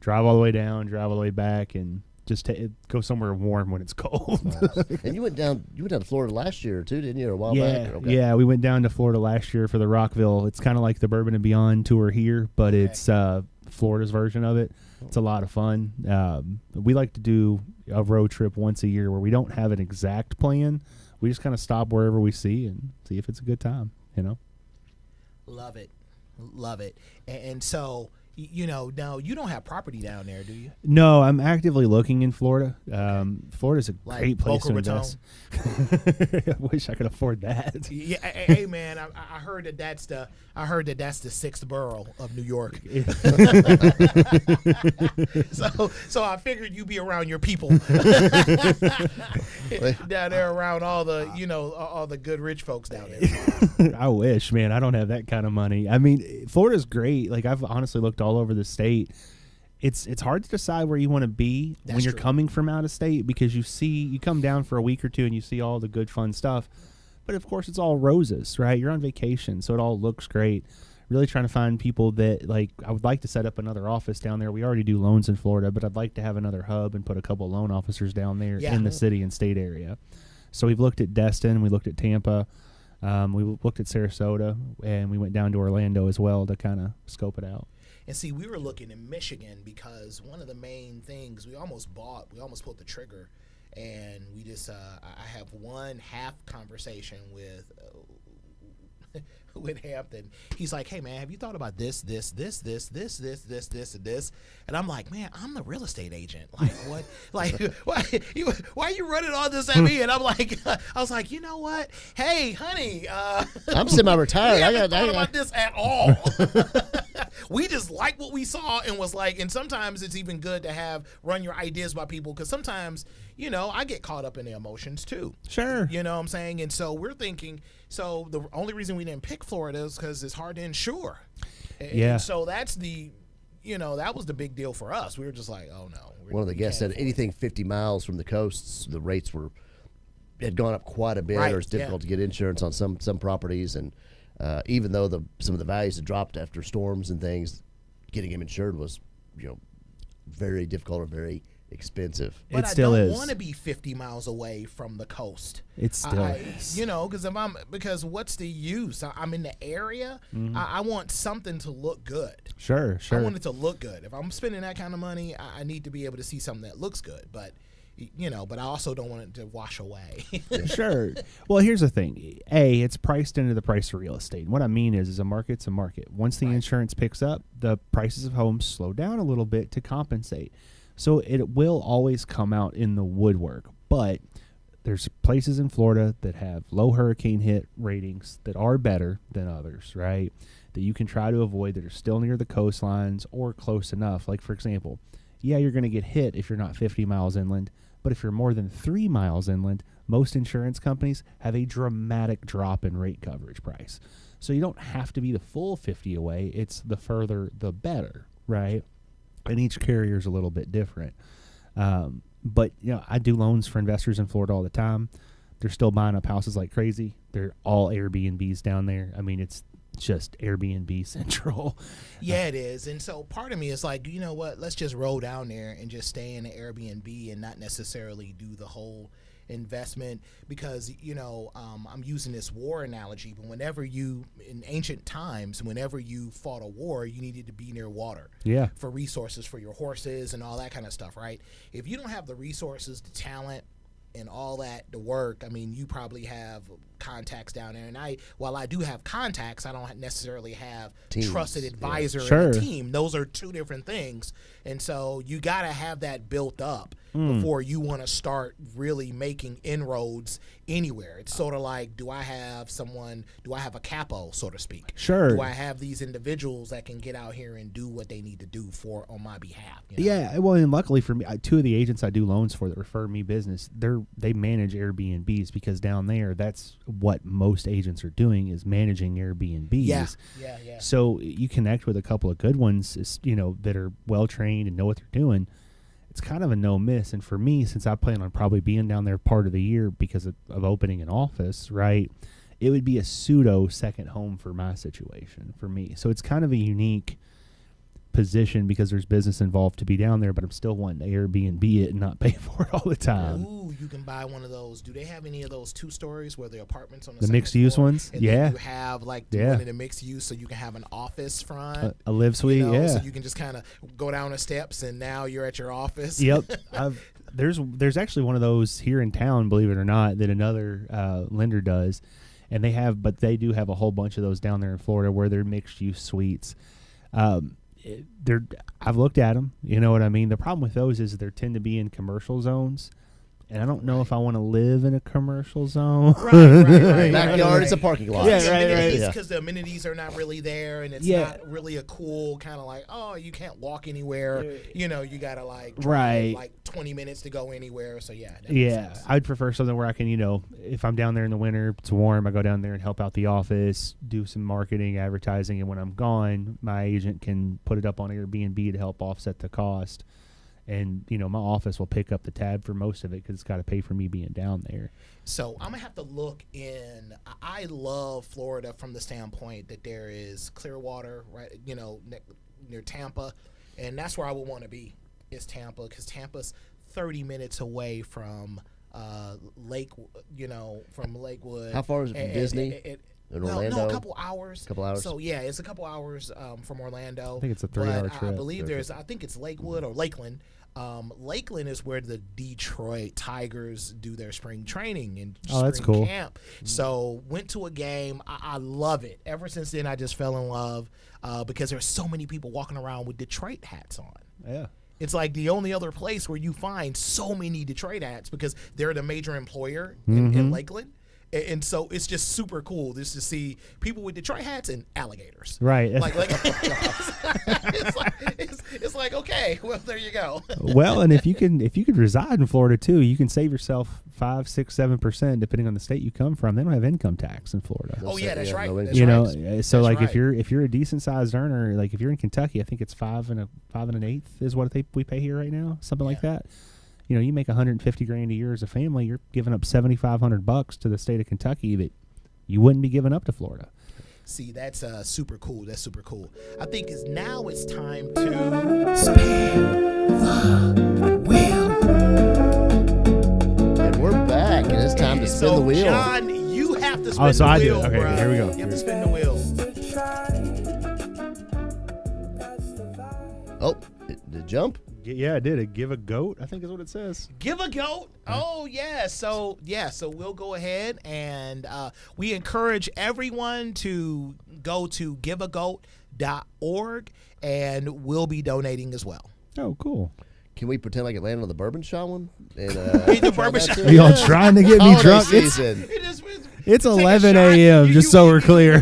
drive all the way down, drive all the way back, and just go somewhere warm when it's cold. And you went down to Florida last year too, didn't you? Or a while back? Okay. Yeah, we went down to Florida last year for the Rockville. It's kind of like the Bourbon and Beyond tour here, but it's Florida's version of it. It's a lot of fun. We like to do a road trip once a year where we don't have an exact plan. We just kind of stop wherever we see and see if it's a good time, Love it. And so, now you don't have property down there, do you? No, I'm actively looking in Florida. Florida's a Like great place Boca to invest. I wish I could afford that. Yeah, hey man, I heard that that's the sixth borough of New York. so I figured you'd be around your people down there, around all the all the good rich folks down there. I wish, man. I don't have that kind of money. I mean, Florida's great. Like I've honestly looked all over the state. It's hard to decide where you want to be when you're coming from out of state because you come down for a week or two and you see all the good fun stuff. But of course, it's all roses, right? You're on vacation, so it all looks great. Really trying to find people that I would like to set up another office down there. We already do loans in Florida, but I'd like to have another hub and put a couple loan officers down there in the city and state area. So we've looked at Destin, we looked at Tampa, we looked at Sarasota, and we went down to Orlando as well to kind of scope it out. And see, we were looking in Michigan because one of the main things we almost pulled the trigger, and we just I have one half conversation with Hampton. He's like, "Hey man, have you thought about this, and this?" And I'm like, "Man, I'm the real estate agent. Like what? Like why are you running all this at me?" And I was like, you know what? Hey, honey, I'm semi-retired. We haven't thought about this at all. We just like what we saw and was like, and sometimes it's even good to run your ideas by people because sometimes, I get caught up in the emotions too. Sure. You know what I'm saying? And so we're thinking, so the only reason we didn't pick Florida is because it's hard to insure. Yeah. And so that's that was the big deal for us. We were just like, oh no. One of the guests said anything 50 miles from the coasts, the rates had gone up quite a bit, or it's difficult to get insurance on some properties, and even though some of the values had dropped after storms and things, getting them insured was very difficult or very expensive. But it still I is. don't want to be 50 miles away from the coast. It still is. Because what's the use? I'm in the area. Mm-hmm. I want something to look good. Sure. I want it to look good. If I'm spending that kind of money, I need to be able to see something that looks good. But but I also don't want it to wash away. Sure. Well, here's the thing. It's priced into the price of real estate. What I mean is a market's a market. Once the insurance picks up, the prices of homes slow down a little bit to compensate. So it will always come out in the woodwork. But there's places in Florida that have low hurricane hit ratings that are better than others, right? That you can try to avoid that are still near the coastlines or close enough. Like, for example, you're going to get hit if you're not 50 miles inland. But if you're more than 3 miles inland, most insurance companies have a dramatic drop in rate coverage price. So you don't have to be the full 50 away. It's the further, the better, right? And each carrier is a little bit different. But, I do loans for investors in Florida all the time. They're still buying up houses like crazy. They're all Airbnbs down there. I mean, it's just Airbnb central. Yeah, it is. And so part of me is like, you know what? Let's just roll down there and just stay in the Airbnb and not necessarily do the whole investment, because I'm using this war analogy, but whenever you, in ancient times, whenever you fought a war, you needed to be near water for resources for your horses and all that kind of stuff, right? If you don't have the resources, the talent, and all that to work, I mean, you probably have contacts down there. And while I do have contacts, I don't necessarily have trusted advisor and a team. Those are two different things. And so you got to have that built up before you want to start really making inroads anywhere. It's sort of like, do I have a capo, so to speak? Sure. Do I have these individuals that can get out here and do what they need to do on my behalf? Yeah, well, and luckily for me, two of the agents I do loans for that refer me business, they manage Airbnbs, because down there, that's what most agents are doing, is managing Airbnbs. Yeah. So you connect with a couple of good ones, that are well trained and know what they're doing. It's kind of a no miss. And for me, since I plan on probably being down there part of the year because of opening an office, right, it would be a pseudo second home for my situation for me. So it's kind of a unique position because there's business involved to be down there, but I'm still wanting to Airbnb it and not pay for it all the time. Ooh, you can buy one of those. Do they have any of those 2 stories where the apartments on the mixed use ones? And yeah. Then you have one in the mixed use, so you can have an office front, a live suite. So you can just kind of go down the steps and now you're at your office. Yep. There's actually one of those here in town, believe it or not, that another lender does, and they do have a whole bunch of those down there in Florida where they're mixed use suites. I've looked at them, you know what I mean? The problem with those is they tend to be in commercial zones, and I don't know if I want to live in a commercial zone. Right. Backyard is a parking lot. Yeah, right. Because the amenities are not really there, and it's not really a cool kind of like, oh, you can't walk anywhere. You gotta drive 20 minutes to go anywhere. So that makes sense. I'd prefer something where I can, if I'm down there in the winter, it's warm, I go down there and help out the office, do some marketing, advertising, and when I'm gone, my agent can put it up on Airbnb to help offset the cost. And, my office will pick up the tab for most of it because it's got to pay for me being down there. So I'm going to have to look in. I love Florida from the standpoint that there is clear water, right, near Tampa. And that's where I would want to be, is Tampa, because Tampa's 30 minutes away from from Lakewood. How far is it from Disney? In Orlando? No, a couple hours. So it's a couple hours from Orlando. I think it's a 3-hour trip. I believe I think it's Lakewood or Lakeland. Lakeland is where the Detroit Tigers do their spring training and that's spring cool. camp. So went to a game. I love it. Ever since then, I just fell in love because there's so many people walking around with Detroit hats on. Yeah. It's like the only other place where you find so many Detroit hats because they're the major employer in Lakeland. And so it's just super cool just to see people with Detroit hats and alligators. Right. It's like, okay, well, there you go. Well, and if you could reside in Florida too, you can save yourself 5%, 6%, 7% depending on the state you come from. They don't have income tax in Florida. That's right. So that's like if you're a decent sized earner, like if you're in Kentucky, I think it's 5 1/8 is what we pay here right now, something like that. You make $150,000 a year as a family, you're giving up $7,500 to the state of Kentucky that you wouldn't be giving up to Florida. See, that's super cool. That's super cool. I think now it's time to spin the wheel. And we're back, and it's time to spin the wheel. John, you have to spin the wheel. Oh, so I do. Okay, here we go. You have to spin the wheel. Oh, the jump? Yeah, I did. Give a goat, I think is what it says. Give a goat. Oh, yeah. So we'll go ahead and we encourage everyone to go to giveagoat.org, and we'll be donating as well. Oh, cool. Can we pretend like it landed on the bourbon shot one? And, the bourbon shot. Are y'all trying to get me drunk? Season. It's 11 a.m., just so we're clear.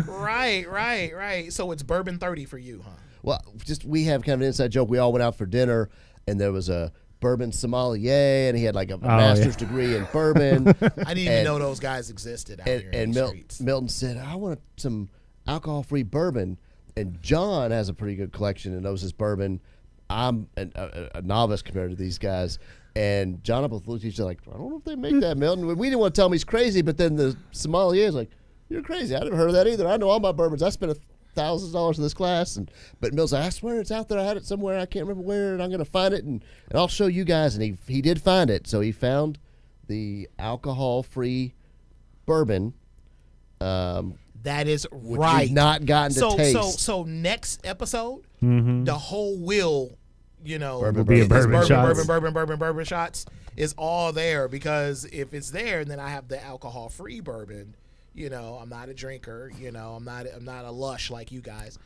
Right. Right. So it's bourbon 30 for you, huh? Well, we have kind of an inside joke. We all went out for dinner, and there was a bourbon sommelier, and he had like a master's degree in bourbon. I didn't even know those guys existed out here in the streets. Milton said, I want some alcohol-free bourbon. And John has a pretty good collection and knows his bourbon. I'm a novice compared to these guys. And John and I both looked at each other like, I don't know if they make that, Milton. We didn't want to tell him he's crazy, but then the sommelier is like, You're crazy. I never heard of that either. I know all my bourbons. I spent $1,000 in this class, but Mill's like, I swear it's out there. I had it somewhere. I can't remember where, and I'm going to find it, and I'll show you guys. And he did find it. So he found the alcohol-free bourbon. That is Which right. we've not gotten to taste. So next episode, the whole wheel, Bourbon, Will be a bourbon shots. bourbon shots is all there, because if it's there, then I have the alcohol-free bourbon. I'm not a drinker. I'm not a lush like you guys.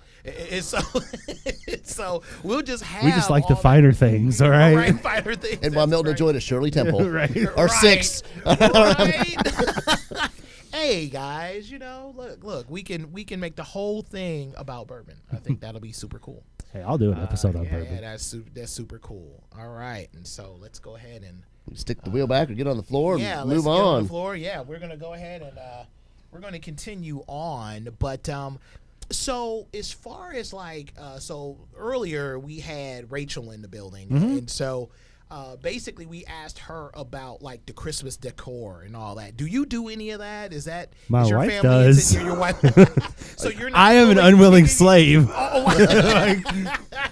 So we'll just have. We just like the all finer things, all right? Right, finer things. And while that's Milton right. enjoyed a Shirley Temple. Right. Or Right. 6. Right? Hey guys, look, we can make the whole thing about bourbon. I think that'll be super cool. Hey, I'll do an episode on bourbon. Yeah, that's super cool. All right, and so let's go ahead and Stick the wheel back or get on the floor and let's move get on on. the floor. Yeah, we're gonna go ahead and we're gonna continue on. But so as far as so earlier we had Rachel in the building, and so. Basically, we asked her about like the Christmas decor and all that. Do you do any of that? Is My your wife family does. Your wife? So you're not I am an really- unwilling slave.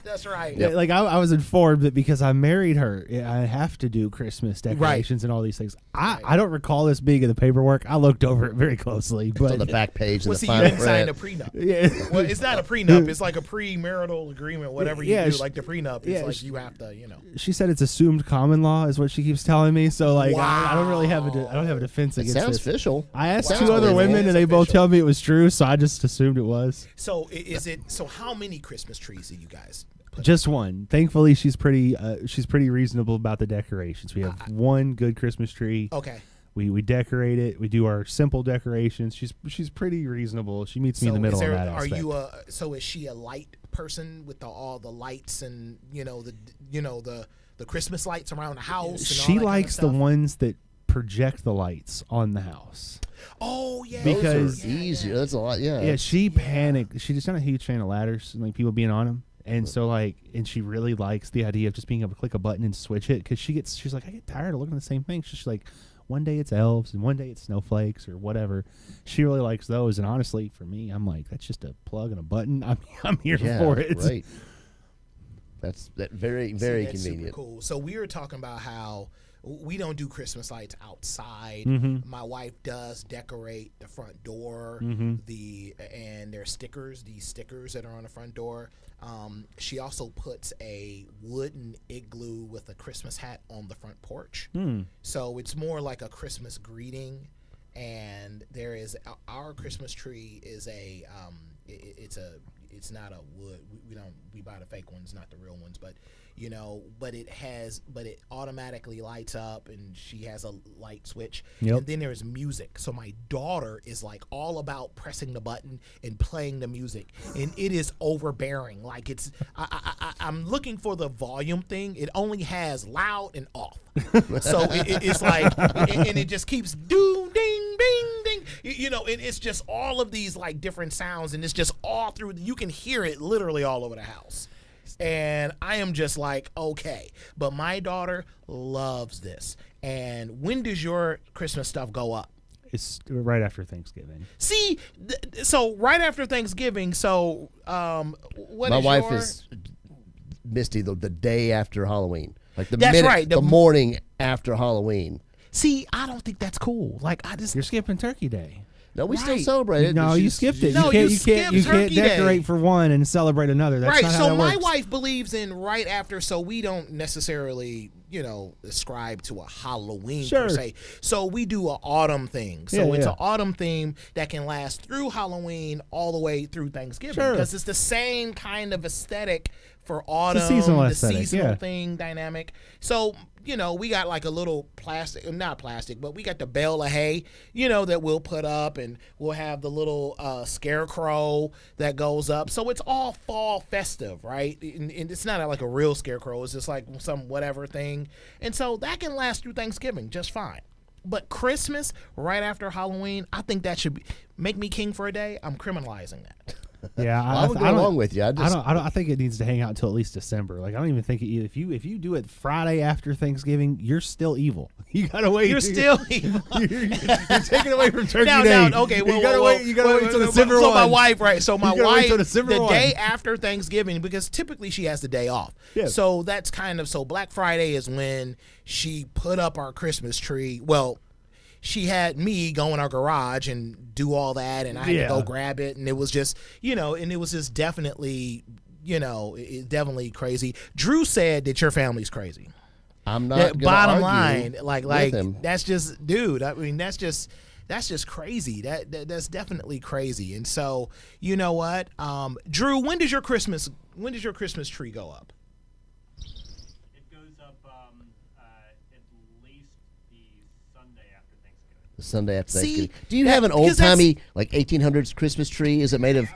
That's right. Yeah, like I was informed that because I married her, I have to do Christmas decorations and all these things. I don't recall this being in the paperwork. I looked over it very closely, It's on the but back page in Well, the see, you final didn't sign a print. prenup. yeah, Well, it's not a prenup. It's like a premarital agreement. Whatever you Yeah, do, she- like the prenup, it's yeah, like she- you have to, she said it's assumed common law is what she keeps telling me. So like I don't really have Wow. I don't have a defense It against sounds this. official. I asked Sounds two other believable. women and they both tell me it was true, so I just assumed it was. So is it? So how many Christmas trees do you guys put? Just one. Thankfully, she's pretty reasonable about the decorations. We have one good Christmas tree. Okay. We decorate it. We do our simple decorations. She's pretty reasonable. She meets me in the middle on that Are aspect. you so is she a light person with all the lights and the Christmas lights around the house? And all She that kind of likes the stuff? ones that project the lights on the house. Oh yeah, Because- Those are easy. That's a lot. Yeah. Yeah, she panicked. She's just not a huge fan of ladders and like people being on them. And so and she really likes the idea of just being able to click a button and switch it because she's like, I get tired of looking at the same thing. She's like, one day it's elves and one day it's snowflakes or whatever. She really likes those. And honestly, for me, I'm like, that's just a plug and a button. I'm here Yeah, for it. Right. That's very very that's convenient. Super cool. So we were talking about how we don't do Christmas lights outside. Mm-hmm. My wife does decorate the front door. Mm-hmm. And there's stickers. These stickers that are on the front door. She also puts a wooden igloo with a Christmas hat on the front porch. So it's more like a Christmas greeting. And there is our Christmas tree is it's not a wood. We buy the fake ones, not the real ones, but but it automatically lights up and she has a light switch. Yep. And then there's music. So my daughter is like all about pressing the button and playing the music, and it is overbearing. Like I'm looking for the volume thing. It only has loud and off. So it's like, and it just keeps ding, ding, ding. And it's just all of these like different sounds, and it's just all through. You can hear it literally all over the house. And I am just like, okay. But my daughter loves this. And when does your Christmas stuff go up? It's right after Thanksgiving. See, so right after Thanksgiving. So, what My is wife your... is Misty the day after Halloween, like That's minute, right, the morning after Halloween. See, I don't think that's cool. Like, You're skipping Turkey Day. No, we still Right. celebrate it. No, She's- you skipped it. No, you you can't skipped Turkey Day. decorate for one and celebrate another. That's right. not how So that my works. wife believes in right after. So we don't necessarily, ascribe to a Halloween per Sure. se. So we do an autumn thing. So Yeah, it's yeah. an autumn theme that can last through Halloween all the way through Thanksgiving, Sure. because it's the same kind of aesthetic for autumn, seasonal the aesthetic, seasonal yeah. thing dynamic. So we got like a little not plastic, but we got the bale of hay, that we'll put up, and we'll have the little scarecrow that goes up. So it's all fall festive, right? And it's not like a real scarecrow. It's just like some whatever thing. And so that can last through Thanksgiving just fine. But Christmas, right after Halloween, I think that should make me king for a day. I'm criminalizing that. Yeah, I would go along with you. I think it needs to hang out until at least December. Like I don't even think if you do it Friday after Thanksgiving, you're still evil. You gotta wait. You're still evil. You're taking away from Turkey now, Day. okay, well, you gotta wait. You gotta wait until December. So my wife, right? So my wife, the one. day after Thanksgiving, because typically she has the day off. Yeah. So that's so Black Friday is when she put up our Christmas tree. Well, she had me go in our garage and do all that, and I had to go grab it, and it was just, and it was just definitely, definitely crazy. Drew said that your family's crazy. I'm not. Bottom line, like him. that's just, dude. I mean, that's just crazy. That's definitely crazy. And so, you know what, Drew, when does your Christmas tree go up? It goes up at least the Sunday after Thanksgiving. The Sunday after See, Thanksgiving. Do you have an old timey like 1800s Christmas tree? Is it made of?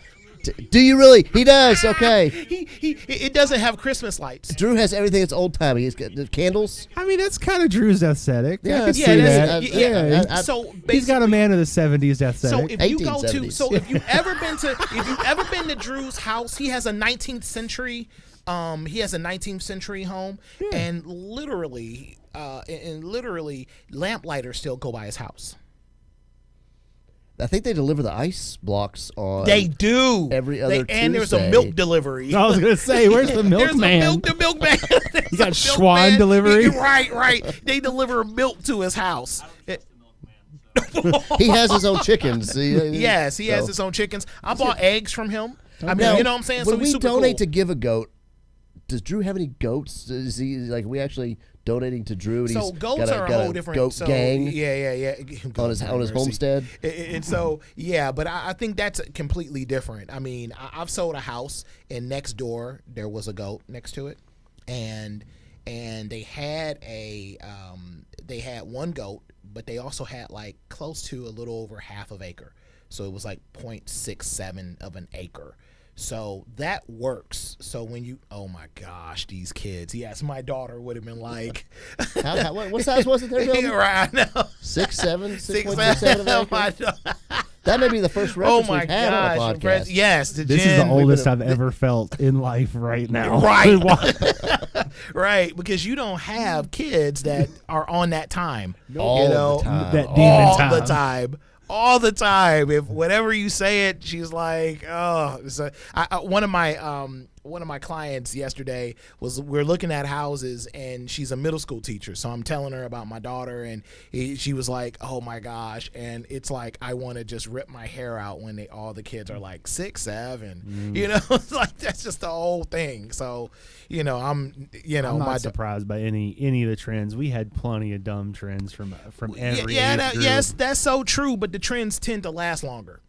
Do you really? He does. Okay. It doesn't have Christmas lights. Drew has everything that's old timey. He's got the candles. I mean, that's kind of Drew's aesthetic. Yeah, I can see that's- that. yeah. So He's got a man of the '70s aesthetic. So if you go to, 1870s. if you've ever been to Drew's house, he has a 19th century, home, and literally, lamplighters still go by his house. I think they deliver the ice blocks on. They do every other and there's a Tuesday. milk delivery. I was gonna say, where's the milkman? The milkman. You got Schwan delivery. Right. They deliver milk to his house. He has his own chickens. Yes, he has his own chickens. I bought eggs from him. I mean, Now, you know what I'm saying? When So we he's super donate cool. to give a goat, does Drew have any goats? Is he like we actually donating to Drew? And So he's goats got are got a whole different goat gang Yeah. on his homestead. And so but I think that's completely different. I mean, I've sold a house, and next door there was a goat next to it, and they had one goat, but they also had like close to a little over half of acre, so it was like 0.67 of an acre. So that works. So when you, oh my gosh, these kids. Yes, my daughter would have been like, what size was it there, Bill? right now, 6'7", 6'7". 6.67 of an My acre? daughter. That may be the first Oh reference my we've had on gosh, a podcast. yes, This is the oldest I've ever felt in life right now. Right. Right, because you don't have kids that are on that time. All you know, the time. That demon all time. the time. All the time. If whatever you say it, she's like, oh. So one of my clients yesterday we're looking at houses, and she's a middle school teacher. So I'm telling her about my daughter, and she was like, oh my gosh. And it's like, I want to just rip my hair out when all the kids are like 6, 7. You know, it's like that's just the whole thing. So, I'm not surprised by any of the trends. We had plenty of dumb trends from every age group. Yes, that's so true. But the trends tend to last longer.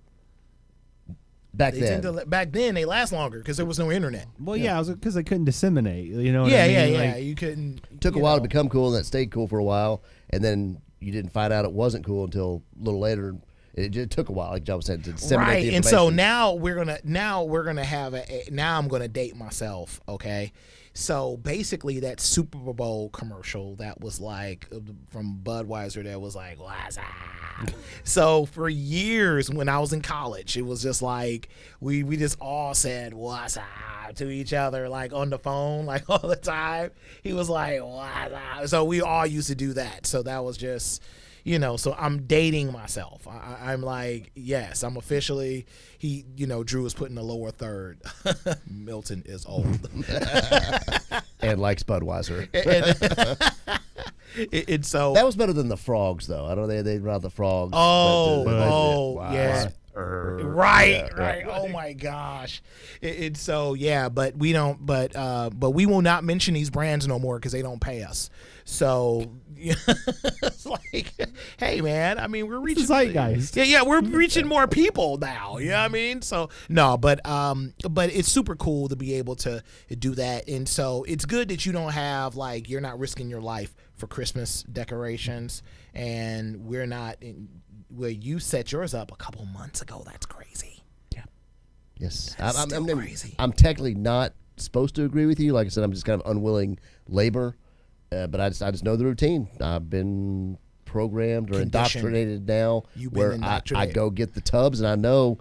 Back then, they last longer because there was no internet. Well, yeah, because they couldn't disseminate. You know what Yeah, I mean? yeah. Like, You couldn't. Took a while to become cool, and that stayed cool for a while, and then you didn't find out it wasn't cool until a little later. It just took a while, like John said, to disseminate the Right, information. and so now we're gonna have now I'm gonna date myself, okay? So basically, that Super Bowl commercial that was like from Budweiser that was like, what's up? So for years when I was in college, it was just like we just all said what's up to each other, like on the phone, like all the time. He was like, what's up? So we all used to do that. So that was just. So I'm dating myself. I'm like, yes, I'm officially, Drew is put in the lower third. Milton is old. And likes Budweiser. And so. That was better than the frogs, though. I don't know, they brought the frogs. Oh, yeah. Right. Yeah. Oh my gosh. It's so, yeah, but we don't, but we will not mention these brands no more because they don't pay us. So it's like, hey man, I mean, we're reaching zeitgeist. Yeah, we're reaching more people now. You know what I mean? So no, but it's super cool to be able to do that. And so it's good that you don't have like, you're not risking your life for Christmas decorations, and we're not where you set yours up a couple months ago. That's crazy. Yeah. Yes. I'm crazy. I'm technically not supposed to agree with you. Like I said, I'm just kind of unwilling labor. But I just know the routine. I've been programmed or indoctrinated now. You've been where indoctrinated. I go get the tubs, and I know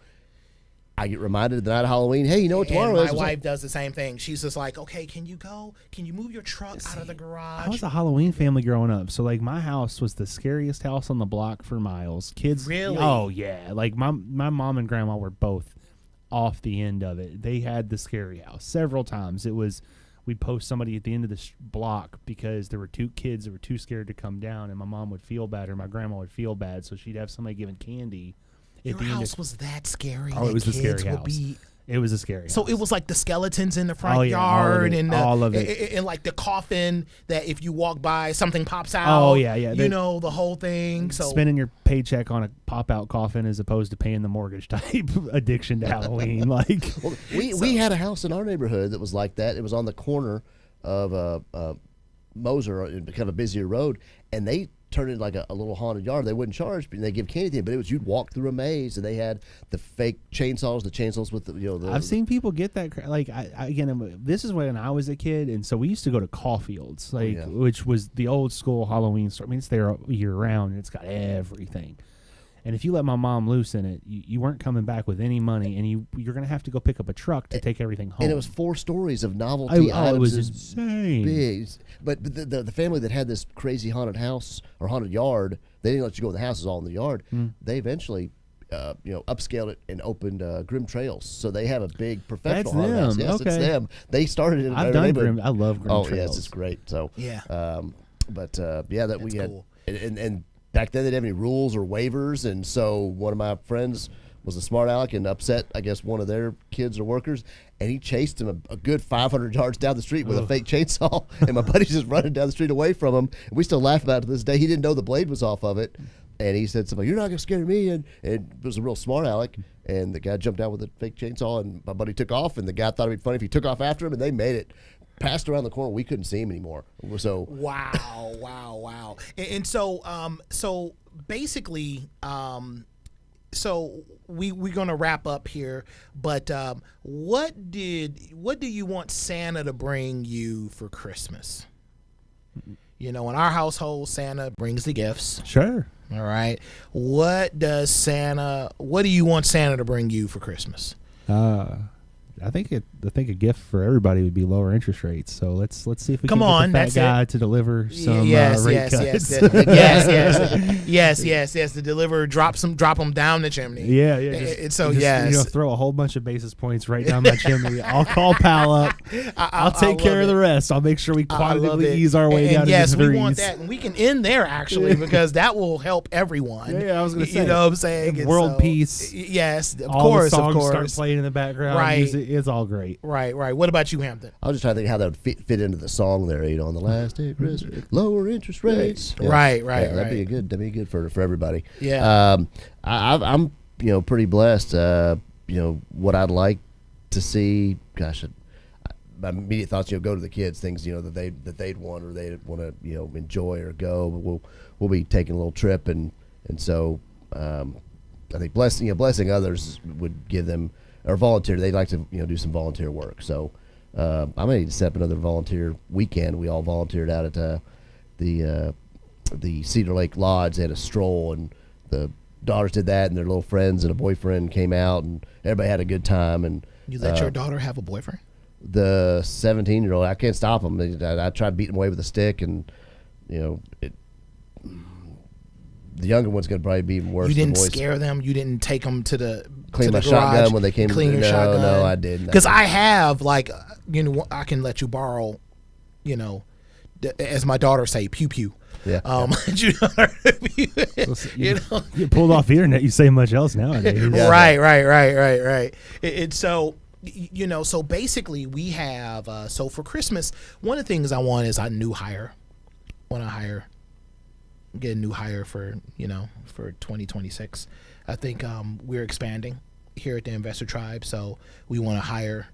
I get reminded the night of Halloween, hey, you know what tomorrow and is? my wife does the same thing. She's just like, okay, can you go? Can you move your truck out of the garage? I was a Halloween family growing up, so like my house was the scariest house on the block for miles. Kids, Really? Oh yeah, like my mom and grandma were both off the end of it. They had the scary house several times. It was we'd post somebody at the end of the block because there were 2 kids that were too scared to come down, and my mom would feel bad or my grandma would feel bad, so she'd have somebody giving candy. Your house was that scary. Oh, it was a scary kids would house. be It was a scary So house. it was like the skeletons in the front Oh, yeah, all of yard it, and all of it. And like the coffin that if you walk by something pops out. Oh, yeah, yeah. You know, the whole thing. So spending your paycheck on a pop-out coffin as opposed to paying the mortgage type addiction to Halloween. Like Well, we had a house in our neighborhood that was like that. It was on the corner of Moser, kind of a busier road, and they turned it like a little haunted yard. They wouldn't charge, but they give candy to you. But it was you'd walk through a maze, and they had the fake chainsaws, the chainsaws with the I've seen people get that. Like again, this is when I was a kid, and so we used to go to Caulfield's, like which was the old school Halloween store. I mean, it's there year round, and it's got everything. And if you let my mom loose in it, you weren't coming back with any money, and you're going to have to go pick up a truck to take everything home. And it was 4 stories of novelty items. It was insane. Big. But the family that had this crazy haunted house or haunted yard, they didn't let you go in the house. It was all in the yard. They eventually, upscaled it and opened Grim Trails. So they have a big professional haunted house. Yes, okay. it's them. They started it. I've done Grim. I love Grim Trails. Oh, yes, it's great. So yeah. That's we had cool. and back then they didn't have any rules or waivers, and so one of my friends was a smart aleck and upset, I guess, one of their kids or workers, and he chased him a good 500 yards down the street with a fake chainsaw, and my buddy's just running down the street away from him, and we still laugh about it to this day. He didn't know the blade was off of it, and he said something, "You're not going to scare me," and it was a real smart aleck, and the guy jumped out with a fake chainsaw, and my buddy took off, and the guy thought it'd be funny if he took off after him, and they made it. Passed around the corner, we couldn't see him anymore. So wow. And so basically, so we're gonna wrap up here. But what do you want Santa to bring you for Christmas? You know, in our household, Santa brings the gifts. Sure. All right. What do you want Santa to bring you for Christmas? I think a gift for everybody would be lower interest rates. So let's see if we Come can on, get the that's fat guy it. to deliver some yes, rate yes, cuts. yes. To deliver, drop them down the chimney. Yeah. Just, throw a whole bunch of basis points right down my chimney. I'll call Pal up. I'll take care of the rest. I'll make sure we quantitatively ease our way down. Yes, into the we want threes. that, and we can end there actually because that will help everyone. Yeah, I was going to say. You know what I'm saying? World peace. Yes, of all course, the songs of course. start playing in the background. Right. It's all great. Right. What about you, Hampton? I was just trying to think how that would fit into the song there, on the last day of Christmas, lower interest rates. Yeah. Right. That'd be good for everybody. Yeah. I'm pretty blessed. What I'd like to see, gosh, my immediate thoughts, go to the kids, things that they'd want or they'd want to enjoy or go. But we'll be taking a little trip, and so I think blessing others would give them. Or volunteer, they'd like to do some volunteer work. So I'm gonna need to set up another volunteer weekend. We all volunteered out at the Cedar Lake Lodge. They had a stroll, and the daughters did that, and their little friends and a boyfriend came out, and everybody had a good time. And you let your daughter have a boyfriend? The 17-year-old, I can't stop him. I tried beating him away with a stick, and the younger one's gonna probably be even worse. You didn't scare them. You didn't take them to the clean to my the garage, shotgun when they came. Clean your shotgun. No, I didn't. Because I have I can let you borrow, as my daughter say, pew pew. Yeah. You pulled off the internet. You say much else nowadays. Yeah. Right. And so. So basically we have, so for Christmas, one of the things I want is get a new hire for 2026. I think we're expanding here at the Investor Tribe, so we want to hire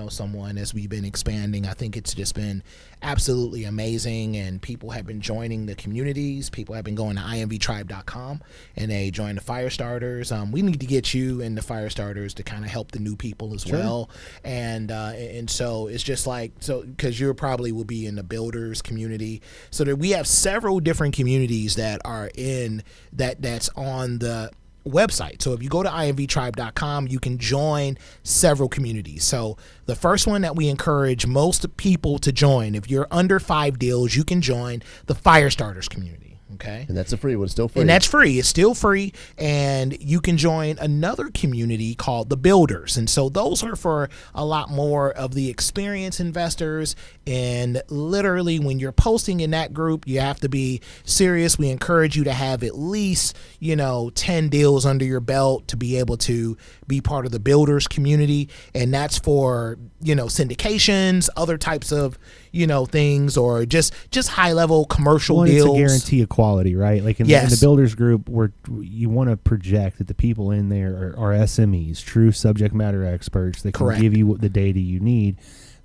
someone as we've been expanding. I think it's just been absolutely amazing, and people have been joining the communities. People have been going to imvtribe.com and they join the fire starters. We need to get you in the fire starters to kind of help the new people as well, and so it's just because you probably will be in the builders community, so that we have several different communities that are in that's on the website. So if you go to imvtribe.com, you can join several communities. So the first one that we encourage most people to join, if you're under 5 deals, you can join the Fire Starters community. Okay. And that's a free one, still free. And that's free. It's still free. And you can join another community called the Builders. And so those are for a lot more of the experienced investors. And literally, when you're posting in that group, you have to be serious. We encourage you to have at least, 10 deals under your belt to be able to be part of the Builders community. And that's for, syndications, other types of, things, or just high level commercial deals. It's a guarantee of quality, right? Like in the builders group, where you want to project that the people in there are SMEs, true subject matter experts that can give you the data you need.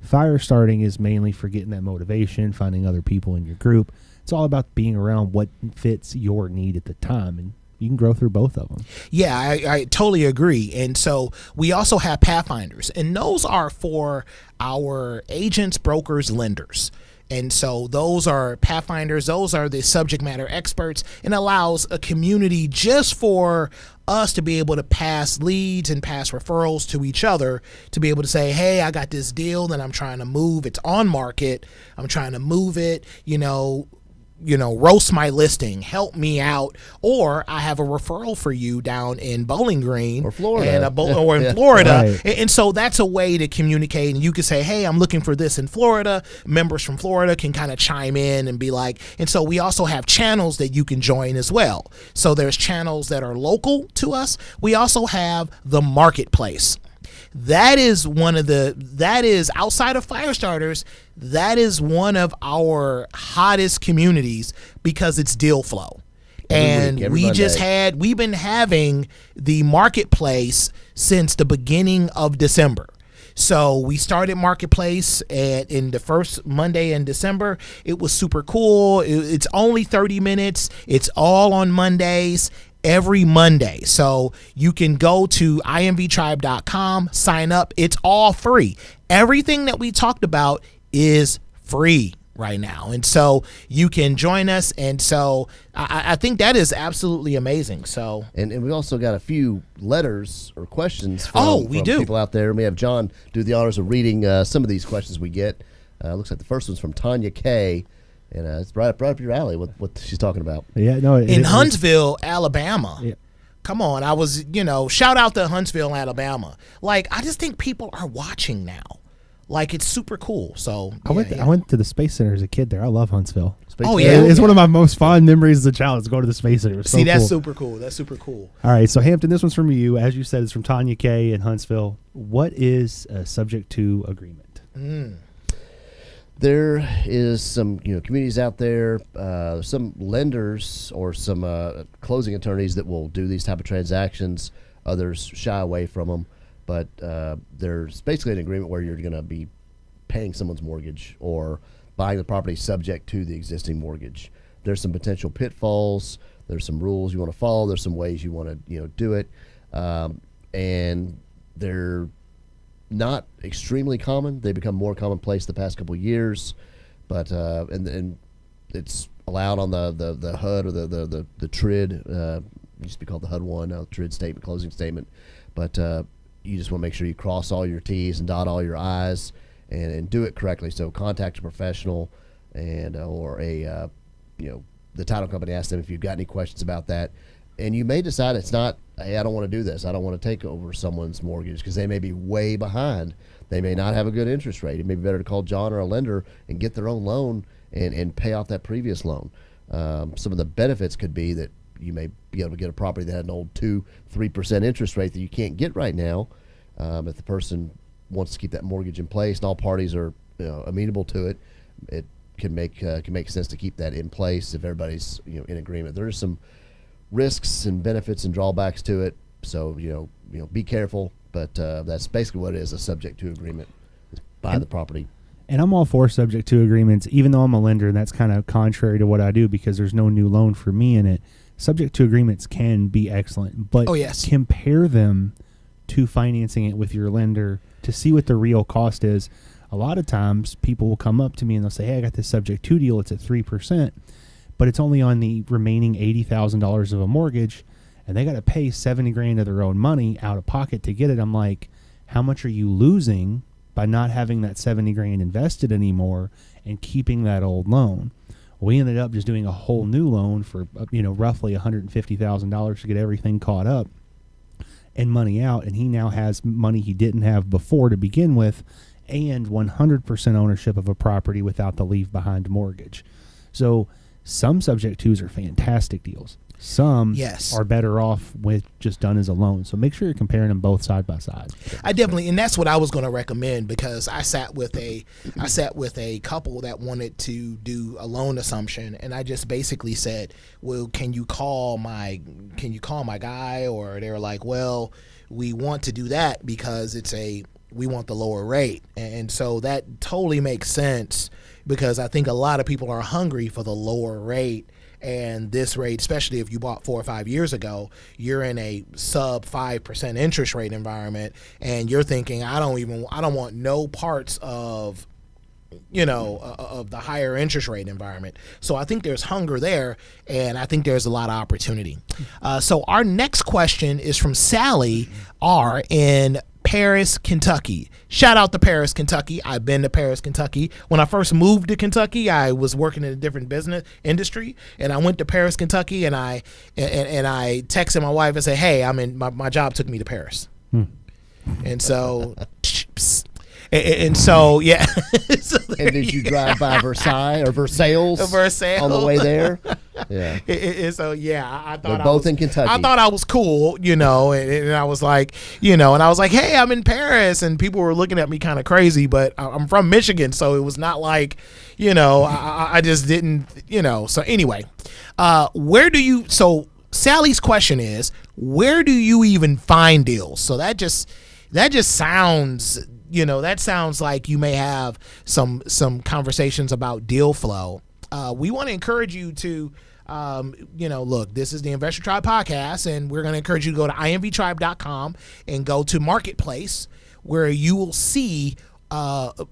Fire starting is mainly for getting that motivation, finding other people in your group. It's all about being around what fits your need at the time, and you can grow through both of them. Yeah, I totally agree. And so we also have Pathfinders, and those are for our agents, brokers, lenders. And so those are Pathfinders. Those are the subject matter experts, and allows a community just for us to be able to pass leads and pass referrals to each other, to be able to say, hey, I got this deal that I'm trying to move. It's on market. I'm trying to move it, roast my listing, help me out, or I have a referral for you down in Bowling Green or Florida, or in Florida. Right. And so that's a way to communicate. And you can say, hey, I'm looking for this in Florida. Members from Florida can kind of chime in and be like, and so we also have channels that you can join as well. So there's channels that are local to us. We also have the marketplace. That is outside of Fire Starters, that is one of our hottest communities because it's deal flow. We've been having the marketplace since the beginning of December. So we started Marketplace in the first Monday in December. It was super cool. It's only 30 minutes. It's all on Mondays. Every Monday. So you can go to imvtribe.com, sign up. It's all free. Everything that we talked about is free right now. And so you can join us. And so I think that is absolutely amazing. So and we also got a few letters or questions from people out there. We have John do the honors of reading some of these questions we get. Looks like the first one's from Tanya K. And it's right up your alley with what she's talking about. Yeah, no. In Huntsville, Alabama. Yeah. Come on. I was, shout out to Huntsville, Alabama. Like, I just think people are watching now. Like, it's super cool. So I went to the Space Center as a kid there. I love Huntsville. Yeah. It's one of my most fond memories as a child is go to the Space Center. See, that's super cool. That's super cool. All right. So, Hampton, this one's from you. As you said, it's from Tanya K. in Huntsville. What is a subject to agreement? There is some communities out there, some lenders or some closing attorneys that will do these type of transactions. Others shy away from them, but there's basically an agreement where you're going to be paying someone's mortgage or buying the property subject to the existing mortgage. There's some potential pitfalls. There's some rules you want to follow. There's some ways you want to do it, and they're not extremely common. They become more commonplace the past couple of years, but and it's allowed on the HUD or the TRID. It used to be called the HUD 1, now the TRID statement, closing statement. But you just want to make sure you cross all your T's and dot all your I's and do it correctly. So contact a professional and or a the title company. Ask them if you've got any questions about that. And you may decide it's not, hey, I don't want to do this. I don't want to take over someone's mortgage because they may be way behind. They may not have a good interest rate. It may be better to call John or a lender and get their own loan and pay off that previous loan. Some of the benefits could be that you may be able to get a property that had an old 2-3% interest rate that you can't get right now. If the person wants to keep that mortgage in place and all parties are amenable to it, it can make sense to keep that in place if everybody's in agreement. There are some risks and benefits and drawbacks to it, so be careful. But that's basically what it is: a subject to agreement. Buy the property. And I'm all for subject to agreements, even though I'm a lender, and that's kind of contrary to what I do because there's no new loan for me in it. Subject to agreements can be excellent, but compare them to financing it with your lender to see what the real cost is. A lot of times people will come up to me and they'll say, hey, I got this subject to deal. It's at 3%, but it's only on the remaining $80,000 of a mortgage. and they got to pay 70 grand of their own money out of pocket to get it. I'm like, how much are you losing by not having that 70 grand invested anymore and keeping that old loan? We ended up just doing a whole new loan for, roughly $150,000 to get everything caught up and money out. And he now has money he didn't have before to begin with, and 100% ownership of a property without the leave behind mortgage. So some subject twos are fantastic deals. Some are better off with just done as a loan. So make sure you're comparing them both side by side. I definitely, and that's what I was going to recommend, because I sat with a couple that wanted to do a loan assumption, and I just basically said, well, can you call my guy? Or they were like, well, we want to do that because we want the lower rate. And so that totally makes sense, because I think a lot of people are hungry for the lower rate. And this rate, especially if you bought 4 or 5 years ago, you're in a sub 5% interest rate environment, and you're thinking, I don't want no parts of of the higher interest rate environment. So I think there's hunger there, and I think there's a lot of opportunity. So our next question is from Sally R. in Paris, Kentucky. Shout out to Paris, Kentucky. I've been to Paris, Kentucky. When I first moved to Kentucky, I was working in a different business industry, and I went to Paris, Kentucky, and I texted my wife and said, hey, my job took me to Paris. And so and so yeah. And did you drive by Versailles or Versailles on the way there? Yeah. So yeah, I thought they're both in Kentucky. I thought I was cool, and I was like, hey, I'm in Paris, and people were looking at me kind of crazy, but I'm from Michigan, so it was not like, I just didn't, So anyway, so Sally's question is, where do you even find deals? So that just sounds. That sounds like you may have some conversations about deal flow. We want to encourage you to, look, this is the Investor Tribe podcast, and we're going to encourage you to go to invtribe.com and go to Marketplace, where you will see, the